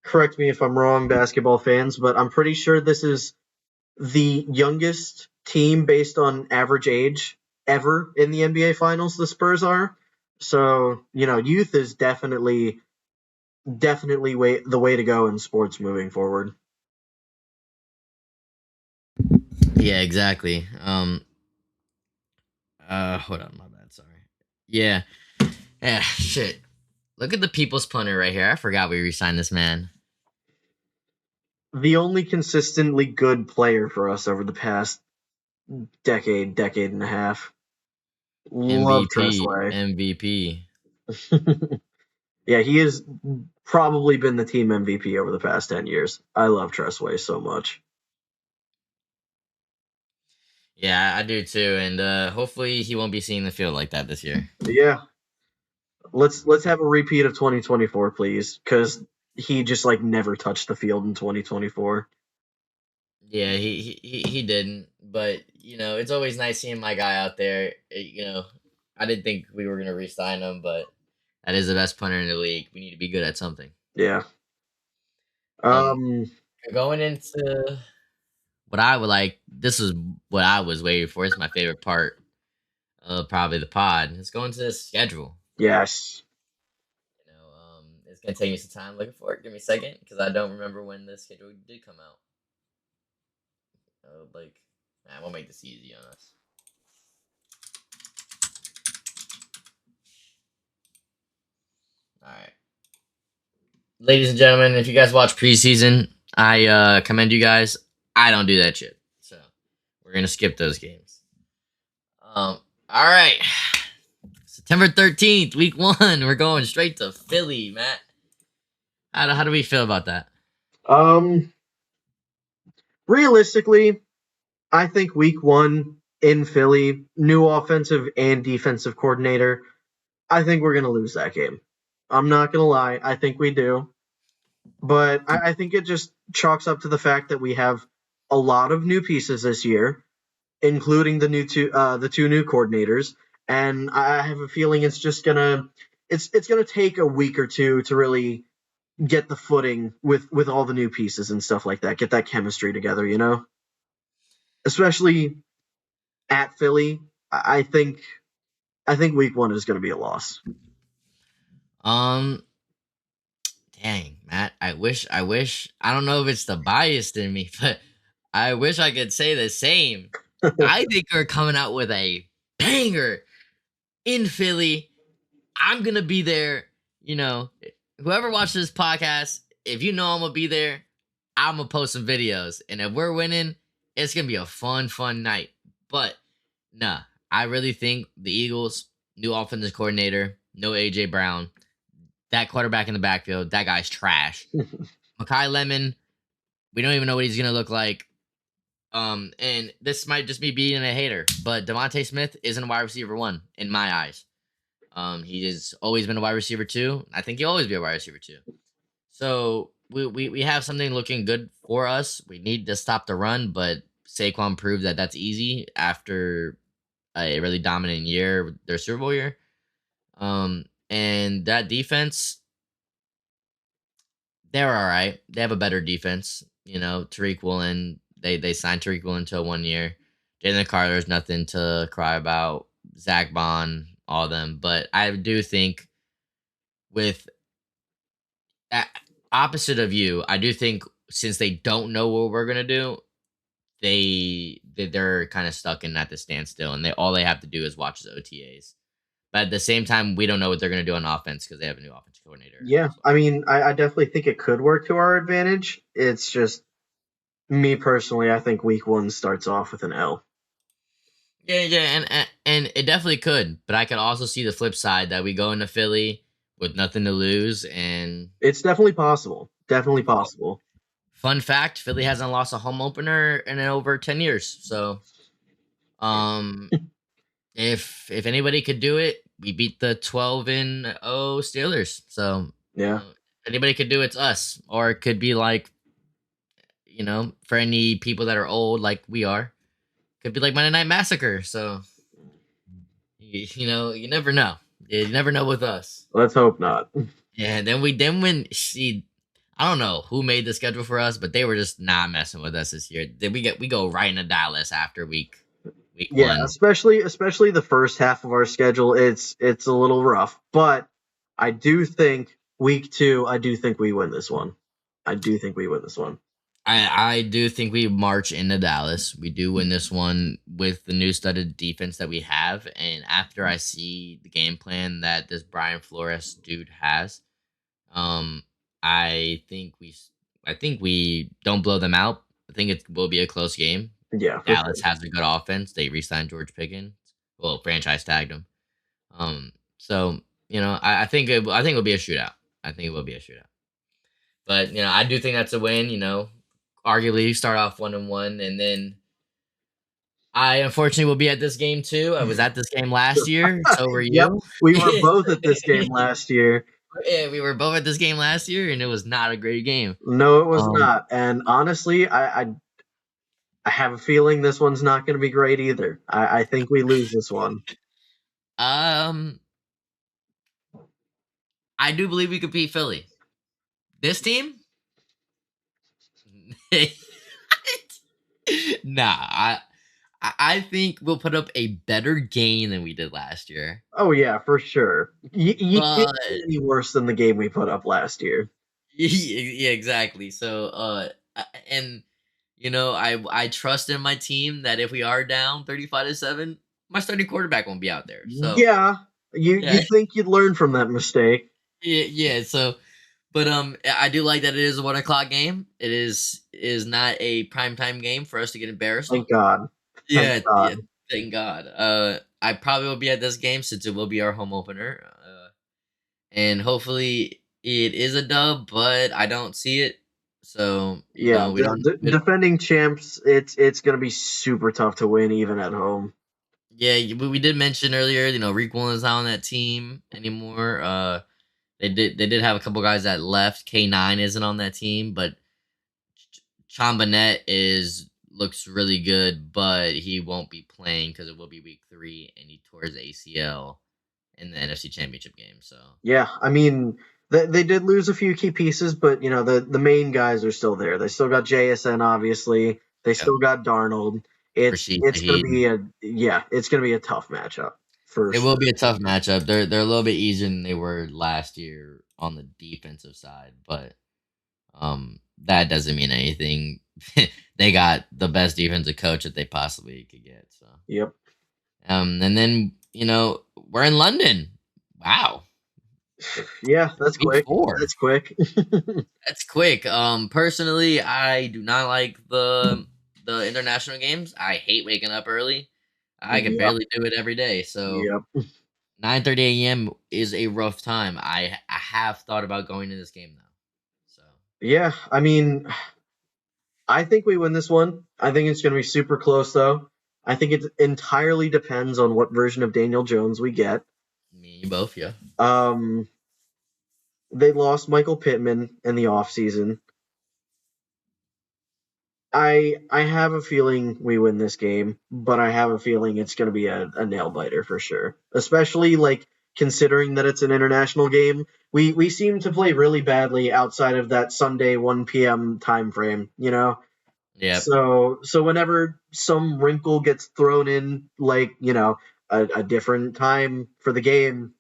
Speaker 1: Correct me if I'm wrong, basketball fans, but I'm pretty sure this is the youngest team based on average age ever in the NBA Finals. The Spurs are. So youth is definitely the way to go in sports moving forward.
Speaker 2: yeah, exactly. Hold on, my bad. Sorry. Yeah, yeah. Shit. Look at the people's punter right here. I forgot we re-signed this man.
Speaker 1: The only consistently good player for us over the past decade and a half. Love
Speaker 2: MVP,
Speaker 1: Tressway.
Speaker 2: MVP.
Speaker 1: Yeah, he has probably been the team MVP over the past 10 years. I love Tressway so much.
Speaker 2: Yeah, I do too, and hopefully he won't be seeing the field like that this year.
Speaker 1: Yeah, let's have a repeat of 2024, please, because he just like never touched the field in 2024.
Speaker 2: Yeah, he didn't, but it's always nice seeing my guy out there. I didn't think we were gonna re-sign him, but that is the best punter in the league. We need to be good at something.
Speaker 1: Yeah.
Speaker 2: Um,
Speaker 1: Um.
Speaker 2: Going into what I would like. This is what I was waiting for. It's my favorite part of probably the pod. Let's go into the schedule.
Speaker 1: Yes.
Speaker 2: It's gonna take me some time looking for it. Give me a second because I don't remember when the schedule did come out. We'll make this easy on us. All right, ladies and gentlemen, if you guys watch preseason, I commend you guys. I don't do that shit, so we're gonna skip those games. All right, September 13th, week 1. We're going straight to Philly, Matt. How do we feel about that?
Speaker 1: Um. Realistically, I think week 1 in Philly, new offensive and defensive coordinator. I think we're gonna lose that game. I'm not gonna lie. I think we do. But I think it just chalks up to the fact that we have a lot of new pieces this year, including the two new coordinators, and I have a feeling it's gonna take a week or two to really get the footing with all the new pieces and stuff like that, get that chemistry together, especially at Philly. I think week 1 is going to be a loss.
Speaker 2: Um, Dang, Matt. I wish. I don't know if it's the bias in me, but I wish I could say the same. I think we're coming out with a banger in Philly. I'm gonna be there. Whoever watches this podcast, if you know I'm gonna be there, I'm gonna post some videos. And if we're winning, it's gonna be a fun night. But nah, I really think the Eagles, new offensive coordinator, no AJ Brown, that quarterback in the backfield, that guy's trash. Makai Lemon, we don't even know what he's gonna look like. And this might just be being a hater, but Devontae Smith isn't a wide receiver 1 in my eyes. He has always been a wide receiver 2. I think he'll always be a wide receiver 2. So we have something looking good for us. We need to stop the run, but Saquon proved that that's easy after a really dominant year, their Super Bowl year. And that defense, they're all right. They have a better defense. Tariq Woolen, they signed Tariq Woolen to 1 year. Jalen Carter's nothing to cry about. Zach Bond, all of them. But I do think with opposite of you, I do think since they don't know what we're gonna do, they're kind of stuck in at the standstill, and all they have to do is watch the OTAs. But at the same time, we don't know what they're gonna do on offense because they have a new offensive coordinator.
Speaker 1: Yeah,
Speaker 2: So.
Speaker 1: I mean, I definitely think it could work to our advantage. It's just Me personally, I think week one starts off with an L.
Speaker 2: Yeah, yeah, and it definitely could, but I could also see the flip side that we go into Philly with nothing to lose. And
Speaker 1: It's definitely possible. Definitely possible.
Speaker 2: fun fact: Philly hasn't lost a home opener in over 10 years. So, um, if anybody could do it, we beat the 12-0 Steelers. So,
Speaker 1: Yeah.
Speaker 2: if anybody could do it, it's us. Or it could be like, for any people that are old like we are, could be like Monday Night Massacre. So, you never know. You never know with us.
Speaker 1: Let's hope not.
Speaker 2: Yeah, then when see, I don't know who made the schedule for us, but they were just not messing with us this year. Then we go right into Dallas after week
Speaker 1: Yeah,
Speaker 2: one.
Speaker 1: especially the first half of our schedule. It's a little rough, but I do think week two. I do think we win this one. I do think we win this one.
Speaker 2: I do think we march into Dallas. We do win this one with the new studded defense that we have, and after I see the game plan that this Brian Flores dude has, um, I think we don't blow them out. I think it will be a close game.
Speaker 1: Yeah, for sure.
Speaker 2: Dallas has a good offense. They re-signed George Pickens. Well, franchise tagged him. So I think it'll be a shootout. I think it will be a shootout. But I do think that's a win. Arguably start off 1-1, and then I unfortunately will be at this game too. I was at this game last year. So were
Speaker 1: Yep,
Speaker 2: you?
Speaker 1: we were both at this game last year.
Speaker 2: Yeah, we were both at this game last year, and it was not a great game.
Speaker 1: No, it was
Speaker 2: Um,
Speaker 1: not. And honestly, I have a feeling this one's not going to be great either. I think we lose this one.
Speaker 2: um, I do believe we could beat Philly. This team? Nah, I think we'll put up a better game than we did last year.
Speaker 1: Oh yeah, for sure. You can't
Speaker 2: But
Speaker 1: do any worse than the game we put up last year.
Speaker 2: yeah, exactly. So and I trust in my team that if we are down 35-7, my starting quarterback won't be out there. So
Speaker 1: Yeah, you
Speaker 2: yeah,
Speaker 1: think you'd learn from that mistake?
Speaker 2: yeah. So, but I do like that it is a 1 o'clock game. It is not a primetime game for us to get embarrassed on.
Speaker 1: Thank God. Thank
Speaker 2: Yeah, yeah.
Speaker 1: God.
Speaker 2: Thank God. I probably will be at this game since it will be our home opener. And hopefully it is a dub, but I don't see it. So
Speaker 1: Yeah,
Speaker 2: we don't.
Speaker 1: defending champs. It's gonna be super tough to win even at home.
Speaker 2: Yeah, we did mention earlier. Rick Williams not on that team anymore. They did have a couple guys that left. K9 isn't on that team, but Chambanet looks really good, but he won't be playing because it will be week 3, and he tore his ACL in the NFC Championship game. So
Speaker 1: Yeah, I mean they did lose a few key pieces, but the main guys are still there. They still got JSN, obviously. They
Speaker 2: yeah,
Speaker 1: still got Darnold. It's gonna
Speaker 2: Shaheed.
Speaker 1: be it's gonna be a tough matchup for
Speaker 2: It will
Speaker 1: sure.
Speaker 2: be a tough matchup. They're a little bit easier than they were last year on the defensive side, but that doesn't mean anything. They got the best defensive coach that they possibly could get. So
Speaker 1: Yep.
Speaker 2: and then we're in London. Wow,
Speaker 1: Yeah, that's
Speaker 2: week
Speaker 1: quick.
Speaker 2: 4.
Speaker 1: That's quick.
Speaker 2: That's quick. Personally, I do not like the international games. I hate waking up early. I can
Speaker 1: Yep.
Speaker 2: barely do it every day. So
Speaker 1: Yep.
Speaker 2: 9:30 a.m. is a rough time. I have thought about going to this game now. So
Speaker 1: Yeah, I mean, I think we win this one. I think it's going to be super close, though. I think it entirely depends on what version of Daniel Jones we get.
Speaker 2: me and you both, yeah.
Speaker 1: Um, they lost Michael Pittman in the offseason. I have a feeling we win this game, but I have a feeling it's going to be a nail biter for sure. Especially like considering that it's an international game. We seem to play really badly outside of that Sunday 1 p.m. time frame, you know?
Speaker 2: Yep.
Speaker 1: So whenever some wrinkle gets thrown in, like a different time for the game,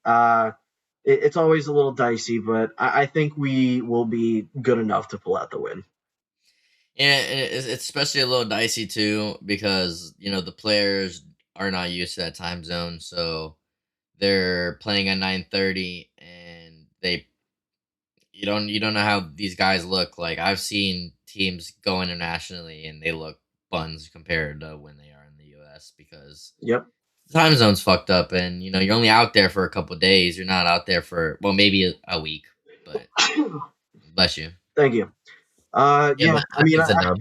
Speaker 1: it's always a little dicey. But I think we will be good enough to pull out the win.
Speaker 2: Yeah, it's especially a little dicey too because the players are not used to that time zone, so they're playing at 9:30, and you don't know how these guys look. Like I've seen teams go internationally and they look buns compared to when they are in the U.S. because
Speaker 1: Yep.
Speaker 2: the time zone's fucked up, and you're only out there for a couple days. You're not out there for maybe a week, but bless you.
Speaker 1: Thank you.
Speaker 2: Yeah,
Speaker 1: Yeah,
Speaker 2: but
Speaker 1: I
Speaker 2: I
Speaker 1: mean,
Speaker 2: think it's a dub.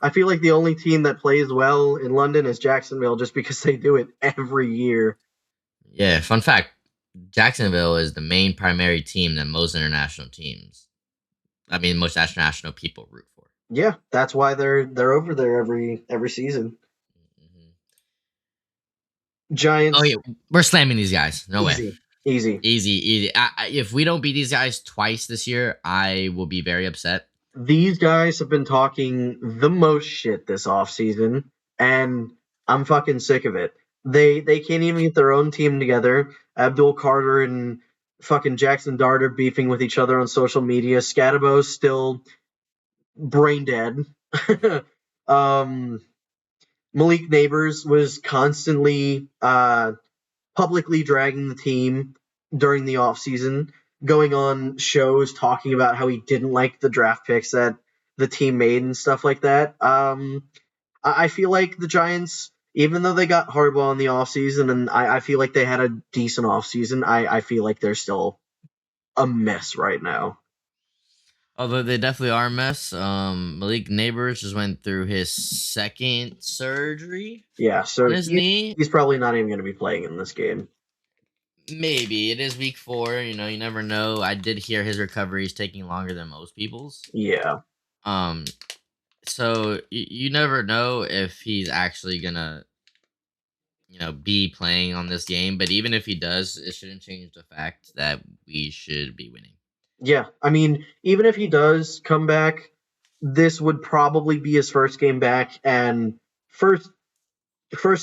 Speaker 1: I feel like the only team that plays well in London is Jacksonville, just because they do it every year.
Speaker 2: Yeah, fun fact: Jacksonville is the main primary team that most international teams, I mean, most international people root for.
Speaker 1: Yeah, that's why they're over there every season.
Speaker 2: Mhm. Oh
Speaker 1: Giants,
Speaker 2: yeah, we're slamming these guys. No way.
Speaker 1: easy, easy.
Speaker 2: Easy, easy. If we don't beat these guys twice this year, I will be very upset.
Speaker 1: These guys have been talking the most shit this offseason, and I'm fucking sick of it. They can't even get their own team together. Abdul Carter and fucking Jackson Dart are beefing with each other on social media. Scadabo's still brain dead. um, Malik Neighbors was constantly publicly dragging the team during the offseason, going on shows talking about how he didn't like the draft picks that the team made and stuff like that. I feel like the Giants, even though they got Harbaugh in the offseason, and I feel like they had a decent offseason, I feel like they're still a mess right now.
Speaker 2: Although they definitely are a mess. Malik Neighbors just went through his second surgery
Speaker 1: Yeah,
Speaker 2: on
Speaker 1: so
Speaker 2: his knee.
Speaker 1: he's probably not even going to be playing in this game.
Speaker 2: Maybe it is week 4. You never know. I did hear his recovery is taking longer than most people's.
Speaker 1: Yeah.
Speaker 2: Um, so you never know if he's actually gonna be playing on this game. But even if he does, it shouldn't change the fact that we should be winning.
Speaker 1: Yeah, I mean, even if he does come back, this would probably be his first game back, and first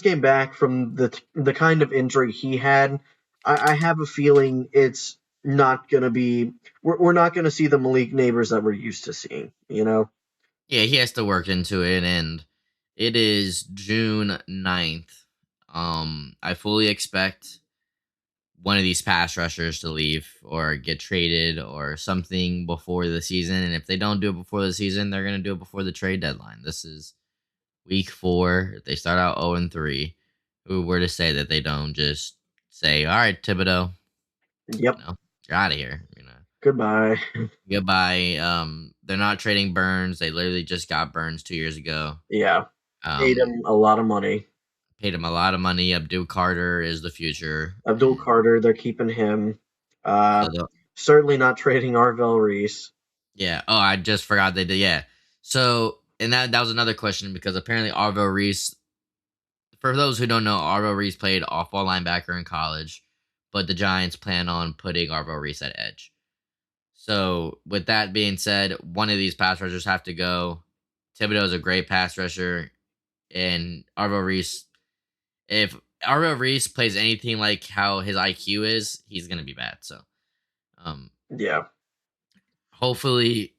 Speaker 1: game back from the kind of injury he had. I have a feeling it's not gonna be. We're not gonna see the Malik Neighbors that we're used to seeing. You know?
Speaker 2: Yeah, he has to work into it, and it is June 9th. I fully expect one of these pass rushers to leave or get traded or something before the season. And if they don't do it before the season, they're gonna do it before the trade deadline. This is week 4. If they start out 0-3, who were to say that they don't just say, "All right, Thibodeau,
Speaker 1: Yep.
Speaker 2: you're out of here."
Speaker 1: Goodbye.
Speaker 2: Goodbye. They're not trading Burns. They literally just got Burns 2 years ago.
Speaker 1: Yeah, paid
Speaker 2: Um,
Speaker 1: him a lot of money.
Speaker 2: paid him a lot of money. Abdul Carter is the future,
Speaker 1: Abdul
Speaker 2: and
Speaker 1: Carter, they're keeping him.
Speaker 2: so the
Speaker 1: Certainly not trading Arvell Reese.
Speaker 2: yeah. Oh, I just forgot they did. Yeah. So, and that was another question because apparently Arvo Reese. For those who don't know, Arvo Reese played off-ball linebacker in college, but the Giants plan on putting Arvo Reese at edge. So, with that being said, one of these pass rushers have to go. Thibodeau is a great pass rusher, and Arvo Reese. If Arvo Reese plays anything like how his IQ is, he's gonna be bad. So, um,
Speaker 1: Yeah,
Speaker 2: hopefully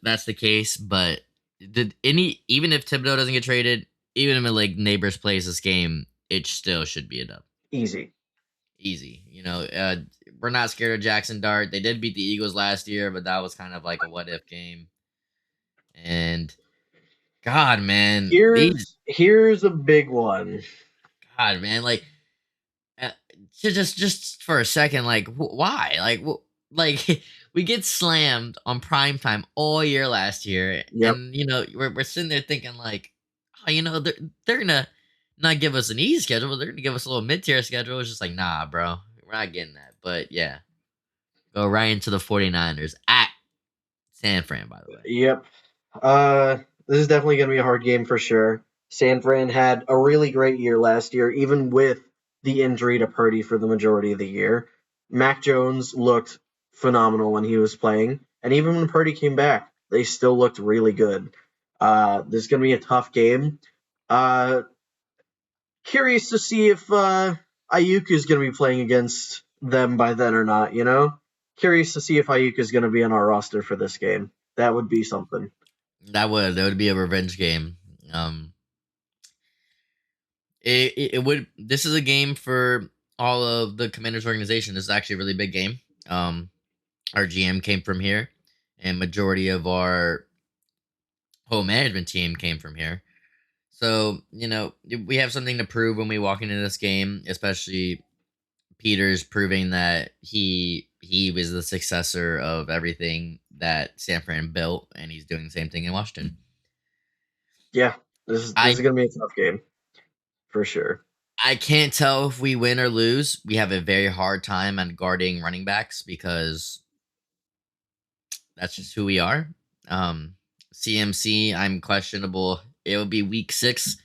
Speaker 2: that's the case, but did any even if Thibodeau doesn't get traded, even if like Neighbors plays this game, it still should be a dub.
Speaker 1: easy.
Speaker 2: Easy. We're not scared of Jackson Dart. They did beat the Eagles last year, but that was kind of like a what if game. And God, man, these
Speaker 1: Here's a big one.
Speaker 2: God, man, like uh, just for a second, like why? Like we get slammed on prime time all year last year,
Speaker 1: Yep.
Speaker 2: and we're sitting there thinking like, oh, they're gonna not give us an easy schedule, but they're gonna give us a little mid tier schedule. It's just like, nah, bro, we're not getting that. But yeah, go right into the 49ers at San Fran, by the way.
Speaker 1: Yep. This is definitely going to be a hard game for sure. San Fran had a really great year last year, even with the injury to Purdy for the majority of the year. Mac Jones looked phenomenal when he was playing, and even when Purdy came back, they still looked really good. This is going to be a tough game. Uh, Curious to see if Ayuk is going to be playing against them by then or not. Curious to see if Ayuk is going to be on our roster for this game. That would be something.
Speaker 2: That would be a revenge game. It would. This is a game for all of the Commanders organization. This is actually a really big game. Our GM came from here, and majority of our whole management team came from here. So, we have something to prove when we walk into this game, especially Peters proving that he was the successor of everything that San Fran built, and he's doing the same thing in Washington.
Speaker 1: Yeah, this is
Speaker 2: I
Speaker 1: gonna be a tough game for sure.
Speaker 2: I can't tell if we win or lose. We have a very hard time on guarding running backs because that's just who we are. Um, CMC, I'm questionable. It will be week 6.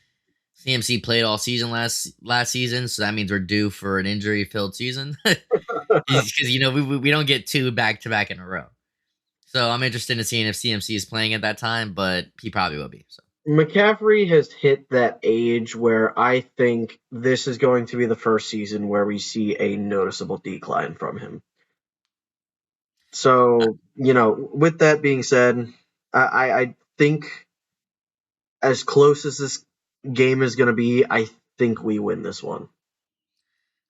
Speaker 2: CMC played all season last season, so that means we're due for an injury filled season because we don't get 2 back to back in a row. So I'm interested in seeing if CMC is playing at that time, but he probably will be. So
Speaker 1: McCaffrey has hit that age where I think this is going to be the first season where we see a noticeable decline from him. So, with that being said, I think as close as this game is going to be, I think we win this one.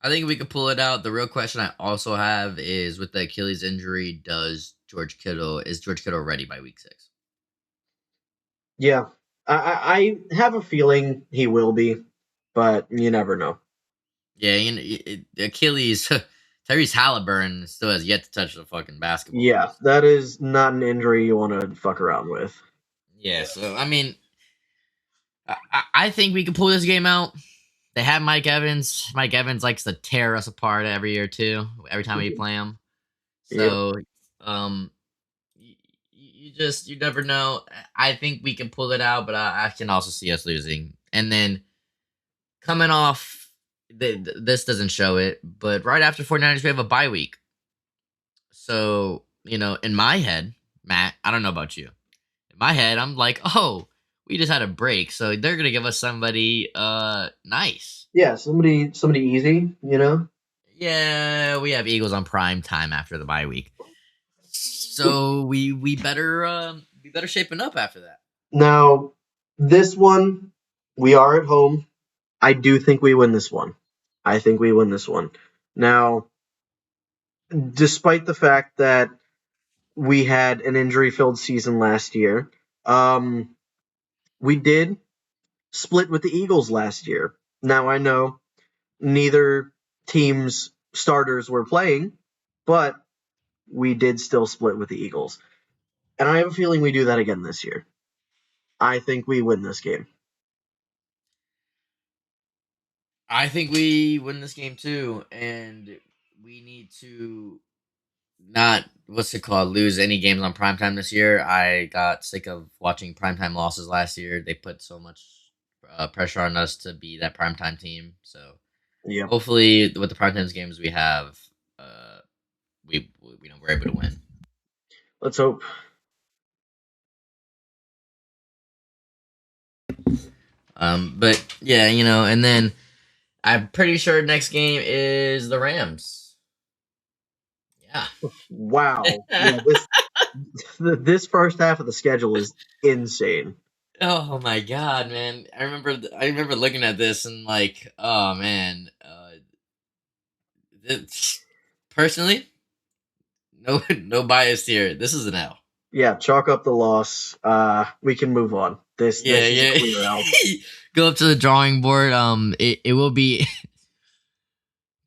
Speaker 2: I think we could pull it out. The real question I also have is with the Achilles injury, is George Kittle ready by week 6?
Speaker 1: Yeah, I have a feeling he will be, but you never know.
Speaker 2: Yeah, Achilles, Tyrese Halliburton still has yet to touch the fucking basketball.
Speaker 1: Yeah, that is not an injury you want to fuck around with.
Speaker 2: Yeah, so I mean, I think we can pull this game out. They have Mike Evans. Mike Evans likes to tear us apart every year too. Every time we play him.
Speaker 1: Yep.
Speaker 2: So, you never know. I think we can pull it out, but I can also see us losing. And then coming off, this doesn't show it, but right after 49ers, we have a bye week. So, in my head, Matt, I don't know about you. In my head, I'm like, oh, we just had a break, so they're gonna give us somebody nice.
Speaker 1: Yeah, somebody easy,
Speaker 2: Yeah, we have Eagles on prime time after the bye week. So we better shaping up after that.
Speaker 1: Now, this one, we are at home. I do think we win this one. I think we win this one. Now, despite the fact that we had an injury-filled season last year, we did split with the Eagles last year. Now, I know neither team's starters were playing, but we did still split with the Eagles. And I have a feeling we do that again this year. I think we win this game.
Speaker 2: I think we win this game too, and we need to not what's it called lose any games on primetime this year. I got sick of watching primetime losses last year. They put so much pressure on us to be that primetime team. So
Speaker 1: Yeah.
Speaker 2: hopefully, with the primetime games we have, we're able to win.
Speaker 1: Let's hope.
Speaker 2: But yeah, and then I'm pretty sure next game is the Rams. Yeah.
Speaker 1: Wow. Yeah, this first half of the schedule is insane.
Speaker 2: Oh my god, man! I remember looking at this and like, oh man. Personally, no bias here. This is an L.
Speaker 1: Yeah, chalk up the loss. We can move on. This is a clear L.
Speaker 2: Go up to the drawing board. It will be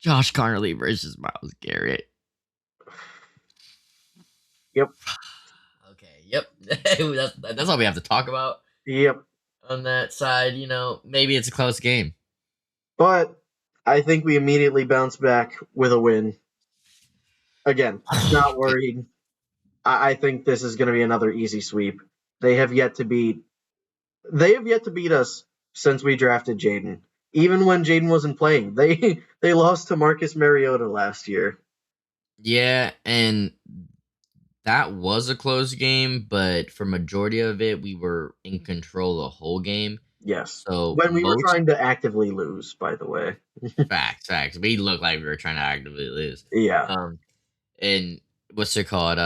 Speaker 2: Josh Connerly versus Myles Garrett.
Speaker 1: Yep.
Speaker 2: Okay. Yep. That's all we have to talk about.
Speaker 1: Yep.
Speaker 2: On that side, maybe it's a close game.
Speaker 1: But I think we immediately bounce back with a win. Again, not worried. I think this is going to be another easy sweep. They have yet to beat us since we drafted Jaden. Even when Jaden wasn't playing, they lost to Marcus Mariota last year.
Speaker 2: Yeah, and that was a close game, but for majority of it, we were in control the whole game.
Speaker 1: Yes.
Speaker 2: So
Speaker 1: when we were trying to actively lose, by the way.
Speaker 2: facts. We looked like we were trying to actively lose.
Speaker 1: Yeah.
Speaker 2: And what's it called?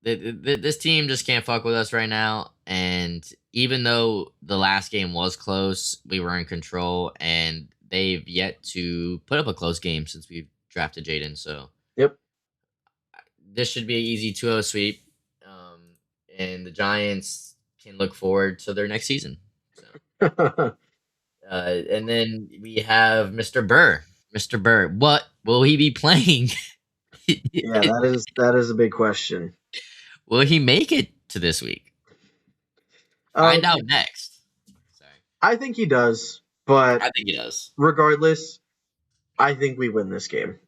Speaker 2: This team just can't fuck with us right now. And even though the last game was close, we were in control, and they've yet to put up a close game since we've drafted Jaden. So
Speaker 1: Yep.
Speaker 2: This should be an easy 2-0 sweep. And the Giants can look forward to their next season. So, and then we have Mr. Burr. Mr. Burr, what will he be playing?
Speaker 1: Yeah, that is a big question.
Speaker 2: Will he make it to this week? Find out
Speaker 1: Um,
Speaker 2: next. Sorry,
Speaker 1: I think he does, but
Speaker 2: I think he does.
Speaker 1: regardless, I think we win this game.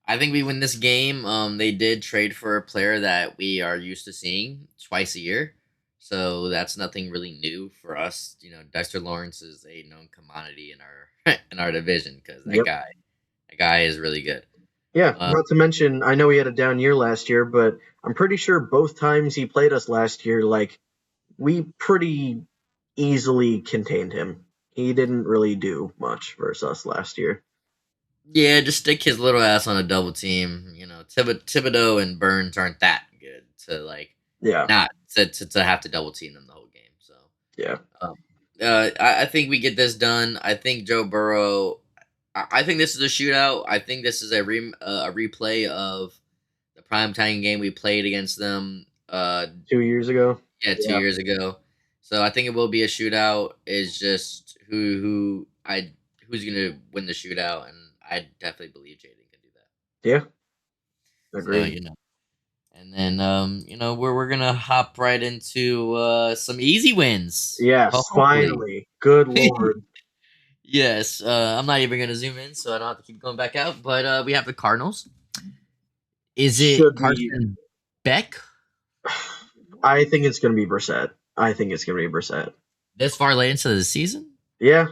Speaker 2: I think we win this game. They did trade for a player that we are used to seeing twice a year, so that's nothing really new for us. You know, Dexter Lawrence is a known commodity in our in our division because
Speaker 1: Yep.
Speaker 2: that guy is really good.
Speaker 1: Yeah, not to mention, I know he had a down year last year, but I'm pretty sure both times he played us last year, like, we pretty easily contained him. He didn't really do much versus us last year.
Speaker 2: Yeah, just stick his little ass on a double team. You know, Thibodeau and Burns aren't that good to like
Speaker 1: Yeah,
Speaker 2: not to have to double team them the whole game. So
Speaker 1: yeah,
Speaker 2: um, I think we get this done. I think Joe Burrow. I think this is a shootout. I think this is a replay of the primetime game we played against them.
Speaker 1: 2 years ago.
Speaker 2: Yeah, 2 years ago. So I think it will be a shootout. It's just who's gonna win the shootout, and I definitely believe Jaden can do that.
Speaker 1: Yeah,
Speaker 2: So
Speaker 1: agreed.
Speaker 2: and then we're gonna hop right into some easy wins.
Speaker 1: Yes,
Speaker 2: Hopefully.
Speaker 1: finally. Good lord.
Speaker 2: Yes, I'm not even gonna zoom in, so I don't have to keep going back out. But we have the Cardinals. Is it
Speaker 1: Should be.
Speaker 2: Carson Beck
Speaker 1: I think it's going to be Brissett. I think it's going to be Brissett.
Speaker 2: this far late into the season?
Speaker 1: Yeah,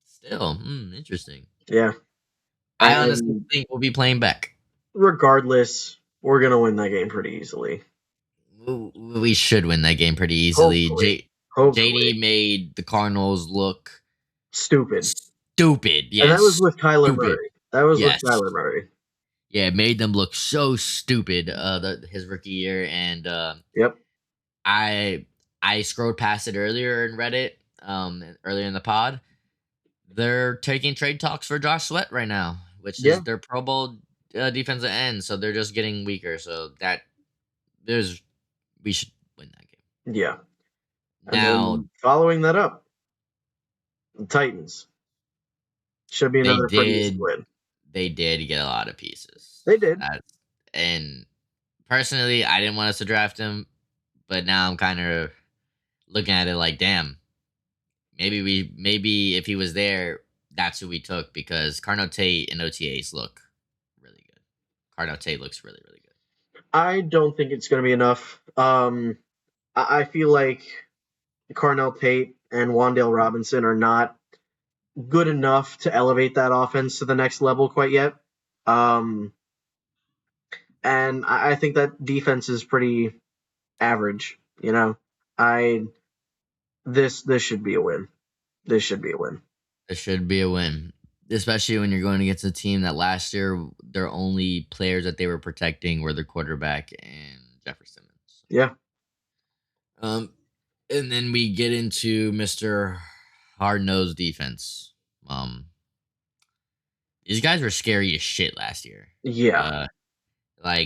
Speaker 2: Still, interesting.
Speaker 1: yeah.
Speaker 2: I honestly
Speaker 1: And
Speaker 2: think we'll be playing Beck.
Speaker 1: regardless, we're going to win that game pretty easily.
Speaker 2: We should win that game pretty easily.
Speaker 1: Hopefully. Hopefully.
Speaker 2: JD made the Cardinals look
Speaker 1: Stupid.
Speaker 2: stupid. Yes,
Speaker 1: And that was with Kyler
Speaker 2: stupid.
Speaker 1: Murray. That was
Speaker 2: Yes.
Speaker 1: with Kyler Murray.
Speaker 2: Yeah, it made them look so stupid. His rookie year, and
Speaker 1: Yep.
Speaker 2: I scrolled past it earlier and read it earlier in the pod. They're taking trade talks for Josh Sweat right now, which
Speaker 1: Yeah.
Speaker 2: is their Pro Bowl defensive end. So they're just getting weaker. So we should win that game.
Speaker 1: Yeah. And
Speaker 2: Now
Speaker 1: then following that up, the Titans. Should be another pretty easy win.
Speaker 2: They did get a lot of pieces.
Speaker 1: They did.
Speaker 2: And personally, I didn't want us to draft him, but now I'm kind of looking at it like, damn, maybe if he was there, that's who we took because Carno Tate and OTAs look really good. Carno Tate looks really, really good.
Speaker 1: I don't think it's going to be enough. I feel like Carnell Tate and Wandale Robinson are not good enough to elevate that offense to the next level quite yet. And I think that defense is pretty average. You know, this should be a win. This should be a win.
Speaker 2: It should be a win, especially when you're going against a team that last year their only players that they were protecting were their quarterback and Jefferson Simmons.
Speaker 1: Yeah.
Speaker 2: And then we get into Mr. Hard-Nosed defense. These guys were scary as shit last year.
Speaker 1: Yeah.
Speaker 2: They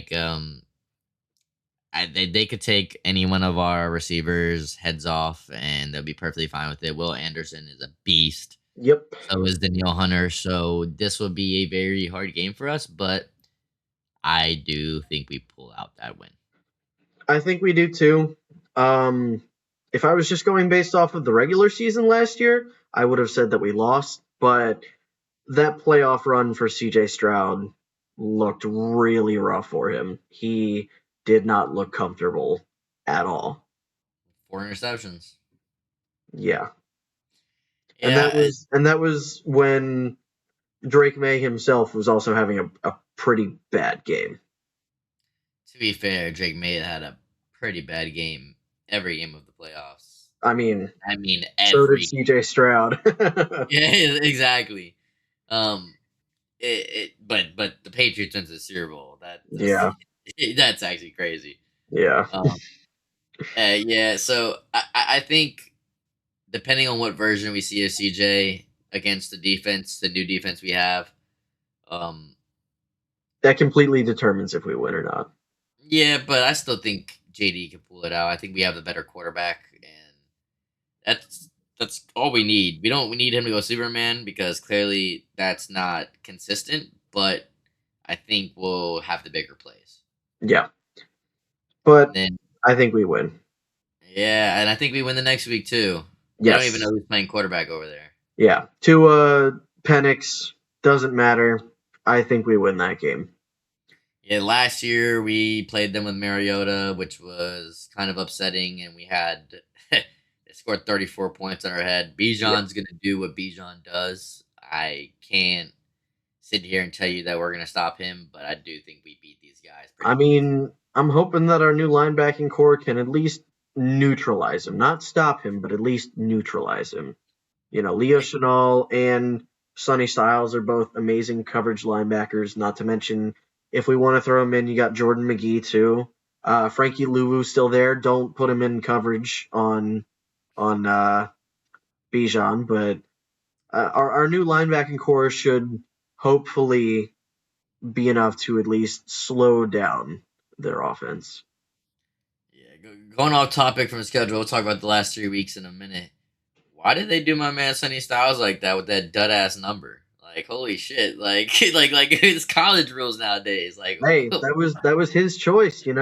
Speaker 2: could take any one of our receivers' heads off, and they'll be perfectly fine with it. Will Anderson is a beast.
Speaker 1: Yep.
Speaker 2: So is Danielle Hunter. So this will be a very hard game for us, but I do think we pull out that win.
Speaker 1: I think we do too. If I was just going based off of the regular season last year, I would have said that we lost, but that playoff run for CJ Stroud looked really rough for him. He did not look comfortable at all.
Speaker 2: 4 interceptions.
Speaker 1: Yeah. And that was when Drake May himself was also having a pretty bad game.
Speaker 2: To be fair, Drake May had a pretty bad game every game of the playoffs.
Speaker 1: I mean,
Speaker 2: so
Speaker 1: did CJ Stroud.
Speaker 2: Yeah, exactly. But the Patriots went to the Super Bowl. That's actually crazy.
Speaker 1: Yeah.
Speaker 2: Yeah. So I think depending on what version we see of CJ against the new defense we have,
Speaker 1: that completely determines if we win or not.
Speaker 2: Yeah, but I still think JD can pull it out. I think we have the better quarterback, and that's all we need. We need him to go Superman because clearly that's not consistent. But I think we'll have the bigger plays.
Speaker 1: Yeah, but
Speaker 2: And then
Speaker 1: I think we win.
Speaker 2: yeah, and I think we win the next week too. We don't even
Speaker 1: Yes.
Speaker 2: know who's playing quarterback over there.
Speaker 1: Yeah. To Penix, doesn't matter. I think we win that game.
Speaker 2: Yeah, last year we played them with Mariota, which was kind of upsetting, and we had they scored 34 points on our head.
Speaker 1: Yeah.
Speaker 2: Bijan's gonna do what Bijan does. I can't sit here and tell you that we're gonna stop him, but I do think we beat these guys
Speaker 1: I
Speaker 2: pretty easy.
Speaker 1: mean, I'm hoping that our new linebacking core can at least neutralize him. Not stop him, but at least neutralize him. Leo Chenal and Sonny Styles are both amazing coverage linebackers. Not to mention, if we want to throw him in, you got Jordan McGee too. Frankie Louvu's still there. Don't put him in coverage on Bijan, but our new linebacking core should hopefully be enough to at least slow down their offense.
Speaker 2: Yeah, going off topic from the schedule, we'll talk about the last 3 weeks in a minute. Why did they do my man Sonny Styles like that with that dud ass number? Like holy shit! Like like it's college rules nowadays. Like
Speaker 1: Hey, that was his choice. He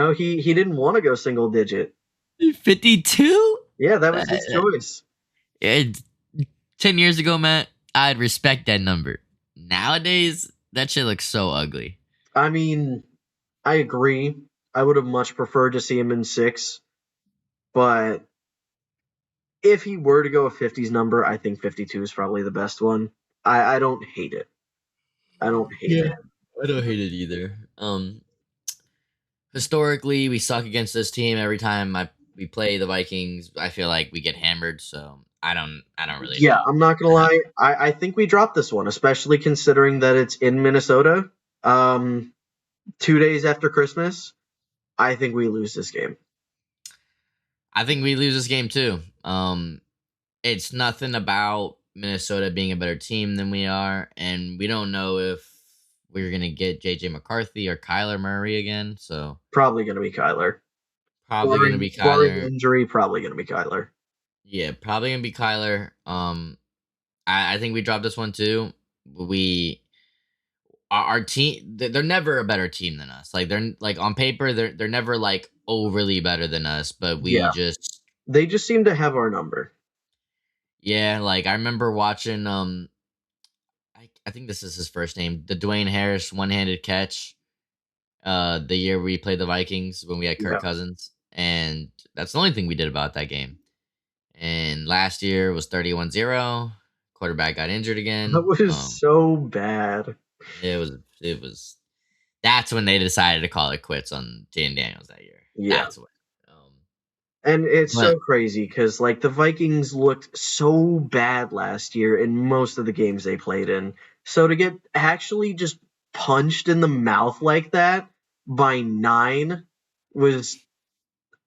Speaker 1: didn't want to go single digit.
Speaker 2: 52.
Speaker 1: Yeah, that was his choice.
Speaker 2: 10 years ago, Matt, I'd respect that number. Nowadays, that shit looks so ugly.
Speaker 1: I mean, I agree. I would have much preferred to see him in 6, but if he were to go a 50s number, I think 52 is probably the best one. I don't hate it. I don't hate it.
Speaker 2: I don't hate it either. Historically, we suck against this team every time we play the Vikings. I feel like we get hammered, so I don't really
Speaker 1: Yeah,
Speaker 2: know.
Speaker 1: I'm not gonna lie. I think we dropped this one, especially considering that it's in Minnesota. 2 days after Christmas, I think we lose this game.
Speaker 2: I think we lose this game too. It's nothing about Minnesota being a better team than we are, and we don't know if we're gonna get JJ McCarthy or Kyler Murray again. So
Speaker 1: Probably gonna be Kyler.
Speaker 2: probably gonna be
Speaker 1: Barring
Speaker 2: Kyler.
Speaker 1: injury, probably gonna be Kyler.
Speaker 2: Yeah, probably gonna be Kyler. I think we dropped this one too. Our team, they're never a better team than us. Like they're like on paper, they're never like overly better than us, but we
Speaker 1: Yeah,
Speaker 2: just
Speaker 1: they just seem to have our number.
Speaker 2: yeah. Like I remember watching I think this is his first name, the Dwayne Harris one-handed catch. The year we played the Vikings when we had Kirk
Speaker 1: Yeah,
Speaker 2: Cousins, and that's the only thing we did about that game. And last year was 31-0. Quarterback got injured
Speaker 1: that
Speaker 2: again.
Speaker 1: was so bad.
Speaker 2: It was that's when they decided to call it quits on Jane Daniels that year.
Speaker 1: Yeah,
Speaker 2: That's when. Um,
Speaker 1: and it's
Speaker 2: but
Speaker 1: so crazy because like the Vikings looked so bad last year in most of the games they played in. So to get actually just punched in the mouth like that by 9 was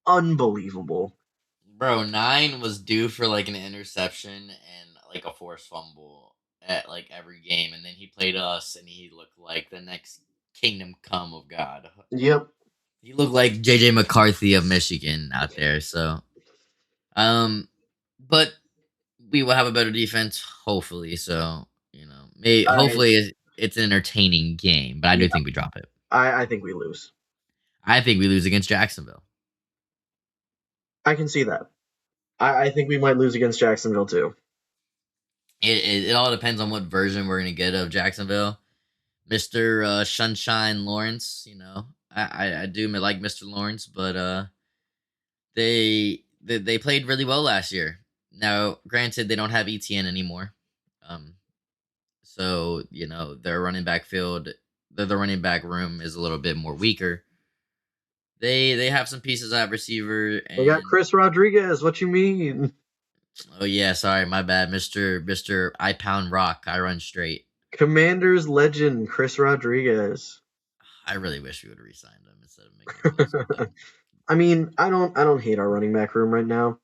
Speaker 1: unbelievable.
Speaker 2: bro, 9 was due for like an interception and like a forced fumble at like every game, and then he played us, and he looked like the next kingdom come of God.
Speaker 1: Yep.
Speaker 2: He looked like JJ McCarthy of Michigan out there. So, um, but we will have a better defense, hopefully. So, may
Speaker 1: I
Speaker 2: hopefully it's an entertaining game, but I do
Speaker 1: Yeah,
Speaker 2: think we drop it.
Speaker 1: I think we lose.
Speaker 2: I think we lose against Jacksonville.
Speaker 1: I can see that. I think we might lose against Jacksonville too.
Speaker 2: It all depends on what version we're gonna get of Jacksonville. Mister Sunshine Lawrence, I do like Mister Lawrence, but they played really well last year. Now, granted, they don't have ETN anymore, um, so their running back field, the running back room is a little bit more weaker. They have some pieces at receiver,
Speaker 1: They got
Speaker 2: and
Speaker 1: Chris Rodriguez. What you mean?
Speaker 2: oh yeah, sorry, my bad, Mister I pound rock, I run straight.
Speaker 1: Commanders legend Chris Rodriguez.
Speaker 2: I really wish we would have re-signed him instead of making a close with them.
Speaker 1: I mean, I don't hate our running back room right now.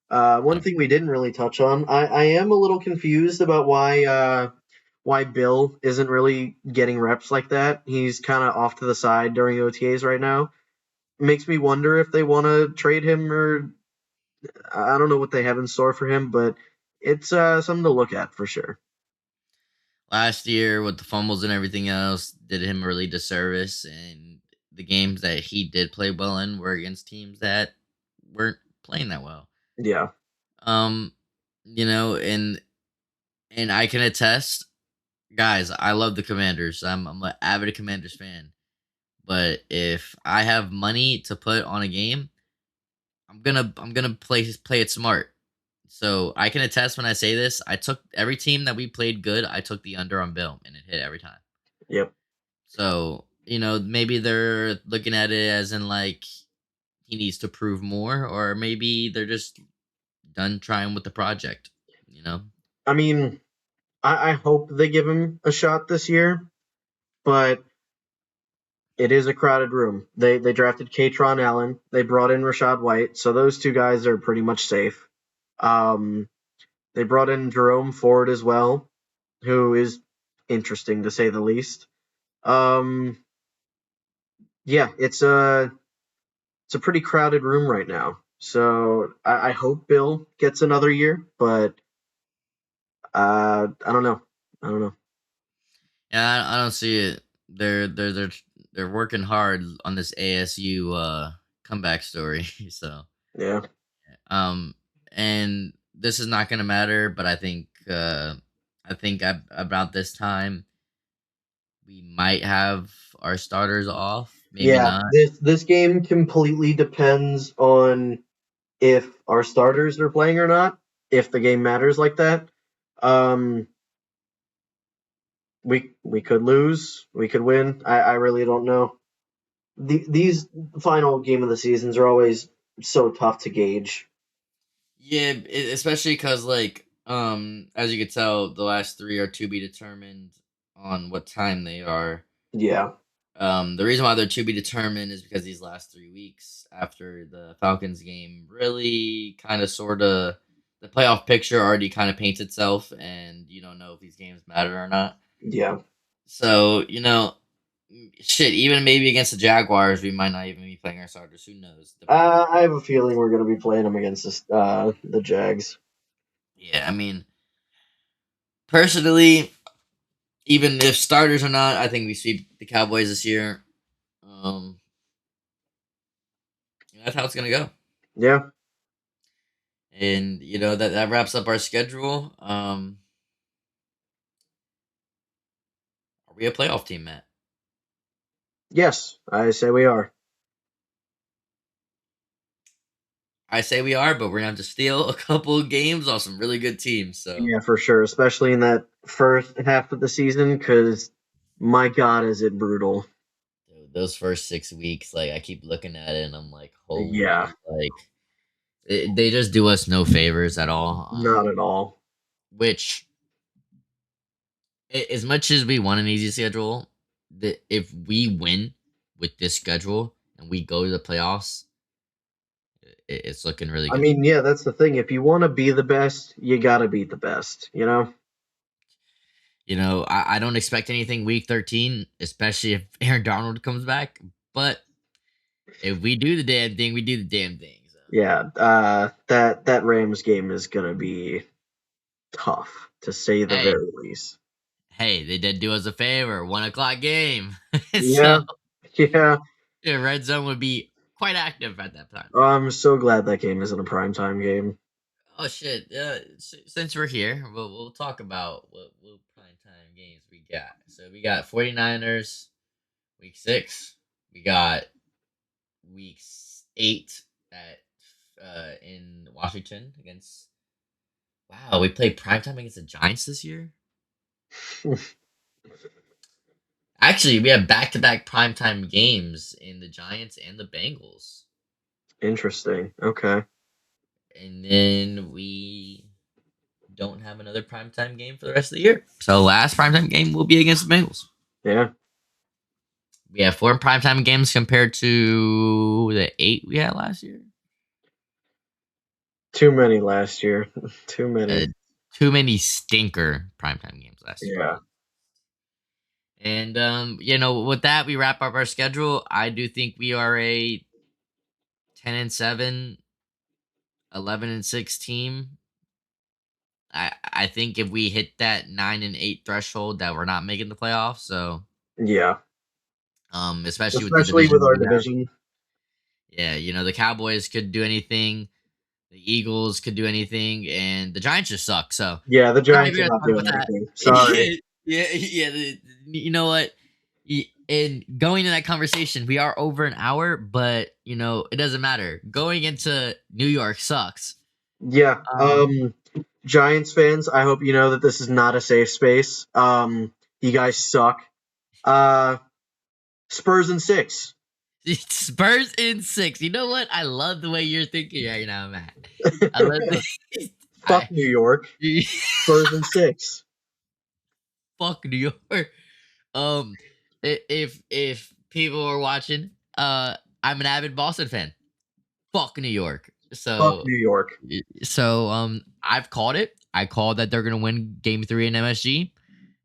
Speaker 1: One
Speaker 2: No,
Speaker 1: thing we didn't really touch on, I am a little confused about why Bill isn't really getting reps like that. He's kind of off to the side during OTAs right now. makes me wonder if they want to trade him, or I don't know what they have in store for him, but it's something to look at for sure.
Speaker 2: Last year with the fumbles and everything else did him a really disservice, and the games that he did play well in were against teams that weren't playing that well.
Speaker 1: Yeah.
Speaker 2: Um, and I can attest, guys, I love the Commanders. I'm an avid Commanders fan. But if I have money to put on a game, I'm gonna play it smart. So I can attest when I say this. I took every team that we played good. I took the under on Bill, and it hit every time.
Speaker 1: Yep.
Speaker 2: So maybe they're looking at it as in like he needs to prove more, or maybe they're just done trying with the project. You know,
Speaker 1: I mean, I hope they give him a shot this year, but it is a crowded room. They drafted Katron Allen. They brought in Rashad White, so those two guys are pretty much safe. Um, they brought in Jerome Ford as well, who is interesting to say the least. Um, yeah, it's a pretty crowded room right now. So I hope Bill gets another year, but I don't know. I don't know.
Speaker 2: yeah, I don't see it. They're working hard on this ASU comeback story. So
Speaker 1: Yeah.
Speaker 2: um, and this is not gonna matter, but I think about this time we might have our starters off. Maybe
Speaker 1: Yeah,
Speaker 2: not.
Speaker 1: this game completely depends on if our starters are playing or not. If the game matters like that, um, we could lose, we could win. I really don't know. These final game of the seasons are always so tough to gauge.
Speaker 2: Yeah, especially because like as you can tell, the last three are to be determined on what time they are.
Speaker 1: Yeah,
Speaker 2: The reason why they're to be determined is because these last 3 weeks after the Falcons game really kind of sort of the playoff picture already kind of paints itself, and you don't know if these games matter or not.
Speaker 1: yeah.
Speaker 2: So shit, even maybe against the Jaguars, we might not even be playing our starters. Who knows? Depending on
Speaker 1: I have a feeling we're gonna be playing them against the Jags.
Speaker 2: yeah, I mean, personally, even if starters or not, I think we sweep the Cowboys this year. Um, that's how it's gonna go.
Speaker 1: Yeah.
Speaker 2: And that wraps up our schedule. Are we a playoff team, Matt?
Speaker 1: Yes, I say we are.
Speaker 2: I say we are, but we're gonna have to steal a couple of games off some really good teams. So
Speaker 1: Yeah, for sure, especially in that first half of the season, because my God, is it brutal.
Speaker 2: dude, those first 6 weeks, like I keep looking at it and I'm like,
Speaker 1: Yeah,
Speaker 2: holy, like they just do us no favors at all.
Speaker 1: not at all.
Speaker 2: Which, as much as we want an easy schedule, that if we win with this schedule and we go to the playoffs, it's looking really
Speaker 1: I
Speaker 2: good.
Speaker 1: mean, yeah, that's the thing. If you want to be the best, you got to beat the best, you know?
Speaker 2: I don't expect anything week 13, especially if Aaron Donald comes back. But if we do the damn thing, we do the damn thing. So.
Speaker 1: Yeah, that Rams game is going to be tough, to say the
Speaker 2: Hey,
Speaker 1: very least.
Speaker 2: hey, they did do us a favor. 1 o'clock game.
Speaker 1: Yeah,
Speaker 2: So
Speaker 1: yeah.
Speaker 2: the red zone would be quite active at that time.
Speaker 1: I'm so glad that game isn't a primetime game.
Speaker 2: Oh shit! Since we're here, we'll talk about what prime time games we got. So we got 49ers week 6. We got week 8 at in Washington against. Wow, we played primetime against the Giants this year. Actually, we have back-to-back primetime games in the Giants and the Bengals,
Speaker 1: Interesting. Okay.
Speaker 2: and then we don't have another primetime game for the rest of the year. So last primetime game will be against the Bengals.
Speaker 1: Yeah.
Speaker 2: We have 4 primetime games compared to the 8 we had last year.
Speaker 1: Too many last year. Too many.
Speaker 2: Uh, Too many stinker primetime games last year.
Speaker 1: Yeah.
Speaker 2: And with that, we wrap up our schedule. I do think we are a 10-7, 11-6 team, I think if we hit that 9-8 threshold, that we're not making the playoffs. So,
Speaker 1: Yeah,
Speaker 2: especially with the
Speaker 1: especially with
Speaker 2: division
Speaker 1: our
Speaker 2: we have.
Speaker 1: division.
Speaker 2: Yeah, the Cowboys could do anything, the Eagles could do anything, and the Giants just suck. So,
Speaker 1: Yeah, the
Speaker 2: I'm not
Speaker 1: Giants
Speaker 2: even
Speaker 1: are
Speaker 2: gonna
Speaker 1: not
Speaker 2: talk
Speaker 1: doing
Speaker 2: about that.
Speaker 1: anything. Sorry.
Speaker 2: Yeah. You know what? In going to that conversation, we are over an hour, but it doesn't matter. Going into New York sucks.
Speaker 1: Yeah.
Speaker 2: Um,
Speaker 1: Giants fans, I hope you know that this is not a safe space. You guys suck. Uh, Spurs in 6.
Speaker 2: Spurs in 6. You know what? I love the way you're thinking right now, Matt. I love the.
Speaker 1: Fuck
Speaker 2: I
Speaker 1: New York. Spurs in 6.
Speaker 2: fuck New York. Um, if people are watching, I'm an avid Boston fan. Fuck New York.
Speaker 1: Fuck New York.
Speaker 2: I've called it. I called that they're gonna win Game 3 in MSG,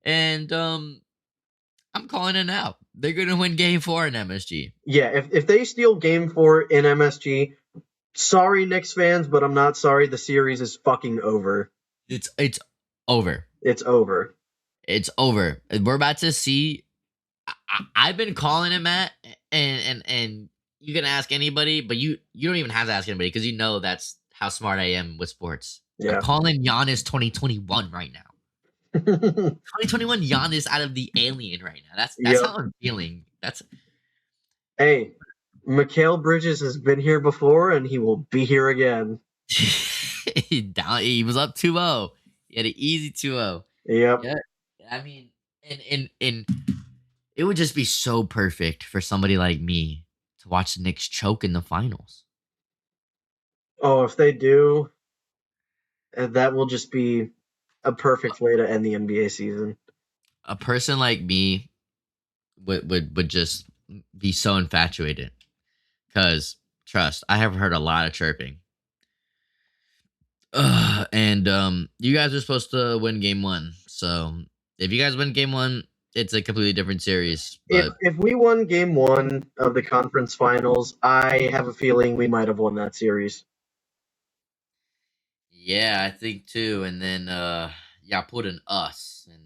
Speaker 2: and I'm calling it now. They're gonna win Game 4 in MSG.
Speaker 1: Yeah, if they steal Game 4 in MSG, sorry Knicks fans, but I'm not sorry. The series is fucking over.
Speaker 2: It's over.
Speaker 1: It's over.
Speaker 2: It's over. We're about to see. I've been calling it, Matt, and you can ask anybody, but you don't even have to ask anybody because that's how smart I am with sports. I'm
Speaker 1: Yeah.
Speaker 2: calling Giannis 2021 right now. 2021 Giannis out of the alien right now. That's
Speaker 1: Yep.
Speaker 2: how I'm feeling. That's
Speaker 1: Hey, Mikal Bridges has been here before, and he will be here again.
Speaker 2: he was up 2-0. He had an easy 2-0.
Speaker 1: Yep.
Speaker 2: Yeah. I mean, and it would just be so perfect for somebody like me to watch the Knicks choke in the finals.
Speaker 1: Oh, if they do, that will just be a perfect way to end the NBA season.
Speaker 2: A person like me would just be so infatuated because trust, I have heard a lot of chirping. And you guys are supposed to win game 1. So if you guys win game 1, it's a completely different series. But
Speaker 1: If we won Game 1 of the conference finals, I have a feeling we might have won that series.
Speaker 2: yeah, I think too. And then y'all put an us and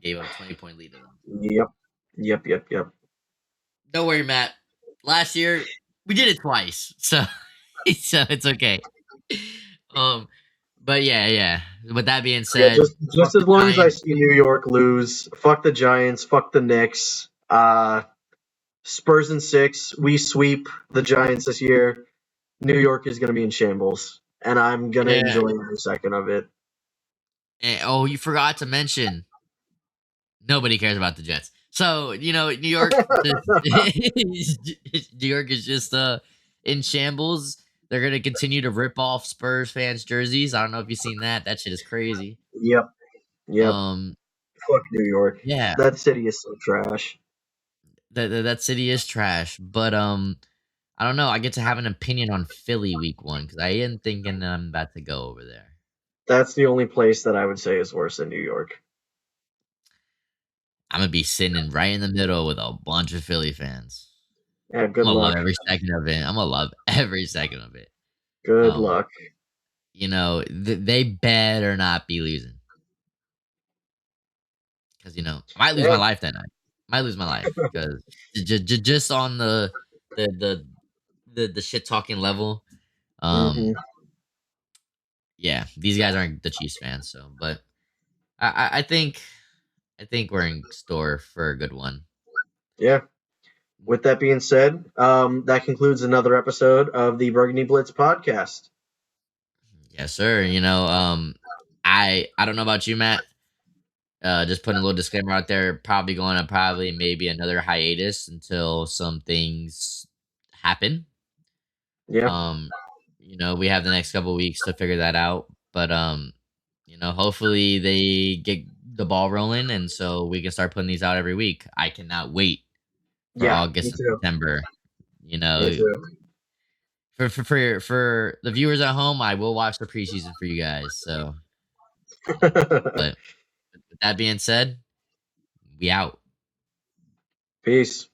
Speaker 2: gave up a 20-point lead to them.
Speaker 1: Yep.
Speaker 2: Don't worry, Matt. Last year we did it twice, so it's okay. Um, but yeah. With that being
Speaker 1: Yeah,
Speaker 2: said,
Speaker 1: just as long as I see New York lose, fuck the Giants, fuck the Knicks. Spurs in 6, we sweep the Giants this year. New York is going to be in shambles, and I'm going to enjoy every second of it.
Speaker 2: Oh, you forgot to mention nobody cares about the Jets. So New York, New York is just in shambles. They're gonna continue to rip off Spurs fans' jerseys. I don't know if you've seen that. That shit is crazy.
Speaker 1: Yep.
Speaker 2: Um,
Speaker 1: Fuck New York.
Speaker 2: yeah,
Speaker 1: That city is so trash.
Speaker 2: that city is trash. But I don't know. I get to have an opinion on Philly week 1 because I am thinking that I'm about to go over there.
Speaker 1: That's the only place that I would say is worse than New York.
Speaker 2: I'm gonna be sitting right in the middle with a bunch of Philly fans.
Speaker 1: Yeah, good
Speaker 2: I'm gonna
Speaker 1: luck.
Speaker 2: love every second of it. I'm gonna love every second of it.
Speaker 1: Good luck.
Speaker 2: They better not be losing because I might lose my life that night. Might lose my life because just on the the shit talking level. Yeah, these guys aren't the Chiefs fans, so but I think we're in store for a good one.
Speaker 1: Yeah. With that being said, that concludes another episode of the Burgundy Blitz podcast.
Speaker 2: Yes, sir. I don't know about you, Matt. Just putting a little disclaimer out there. Probably going to maybe another hiatus until some things happen.
Speaker 1: Yeah.
Speaker 2: We have the next couple weeks to figure that out. But hopefully they get the ball rolling, and so we can start putting these out every week. I cannot wait for
Speaker 1: Yeah.
Speaker 2: August and September.
Speaker 1: Me too.
Speaker 2: For the viewers at home, I will watch the preseason for you guys. So, but with that being said, we out.
Speaker 1: Peace.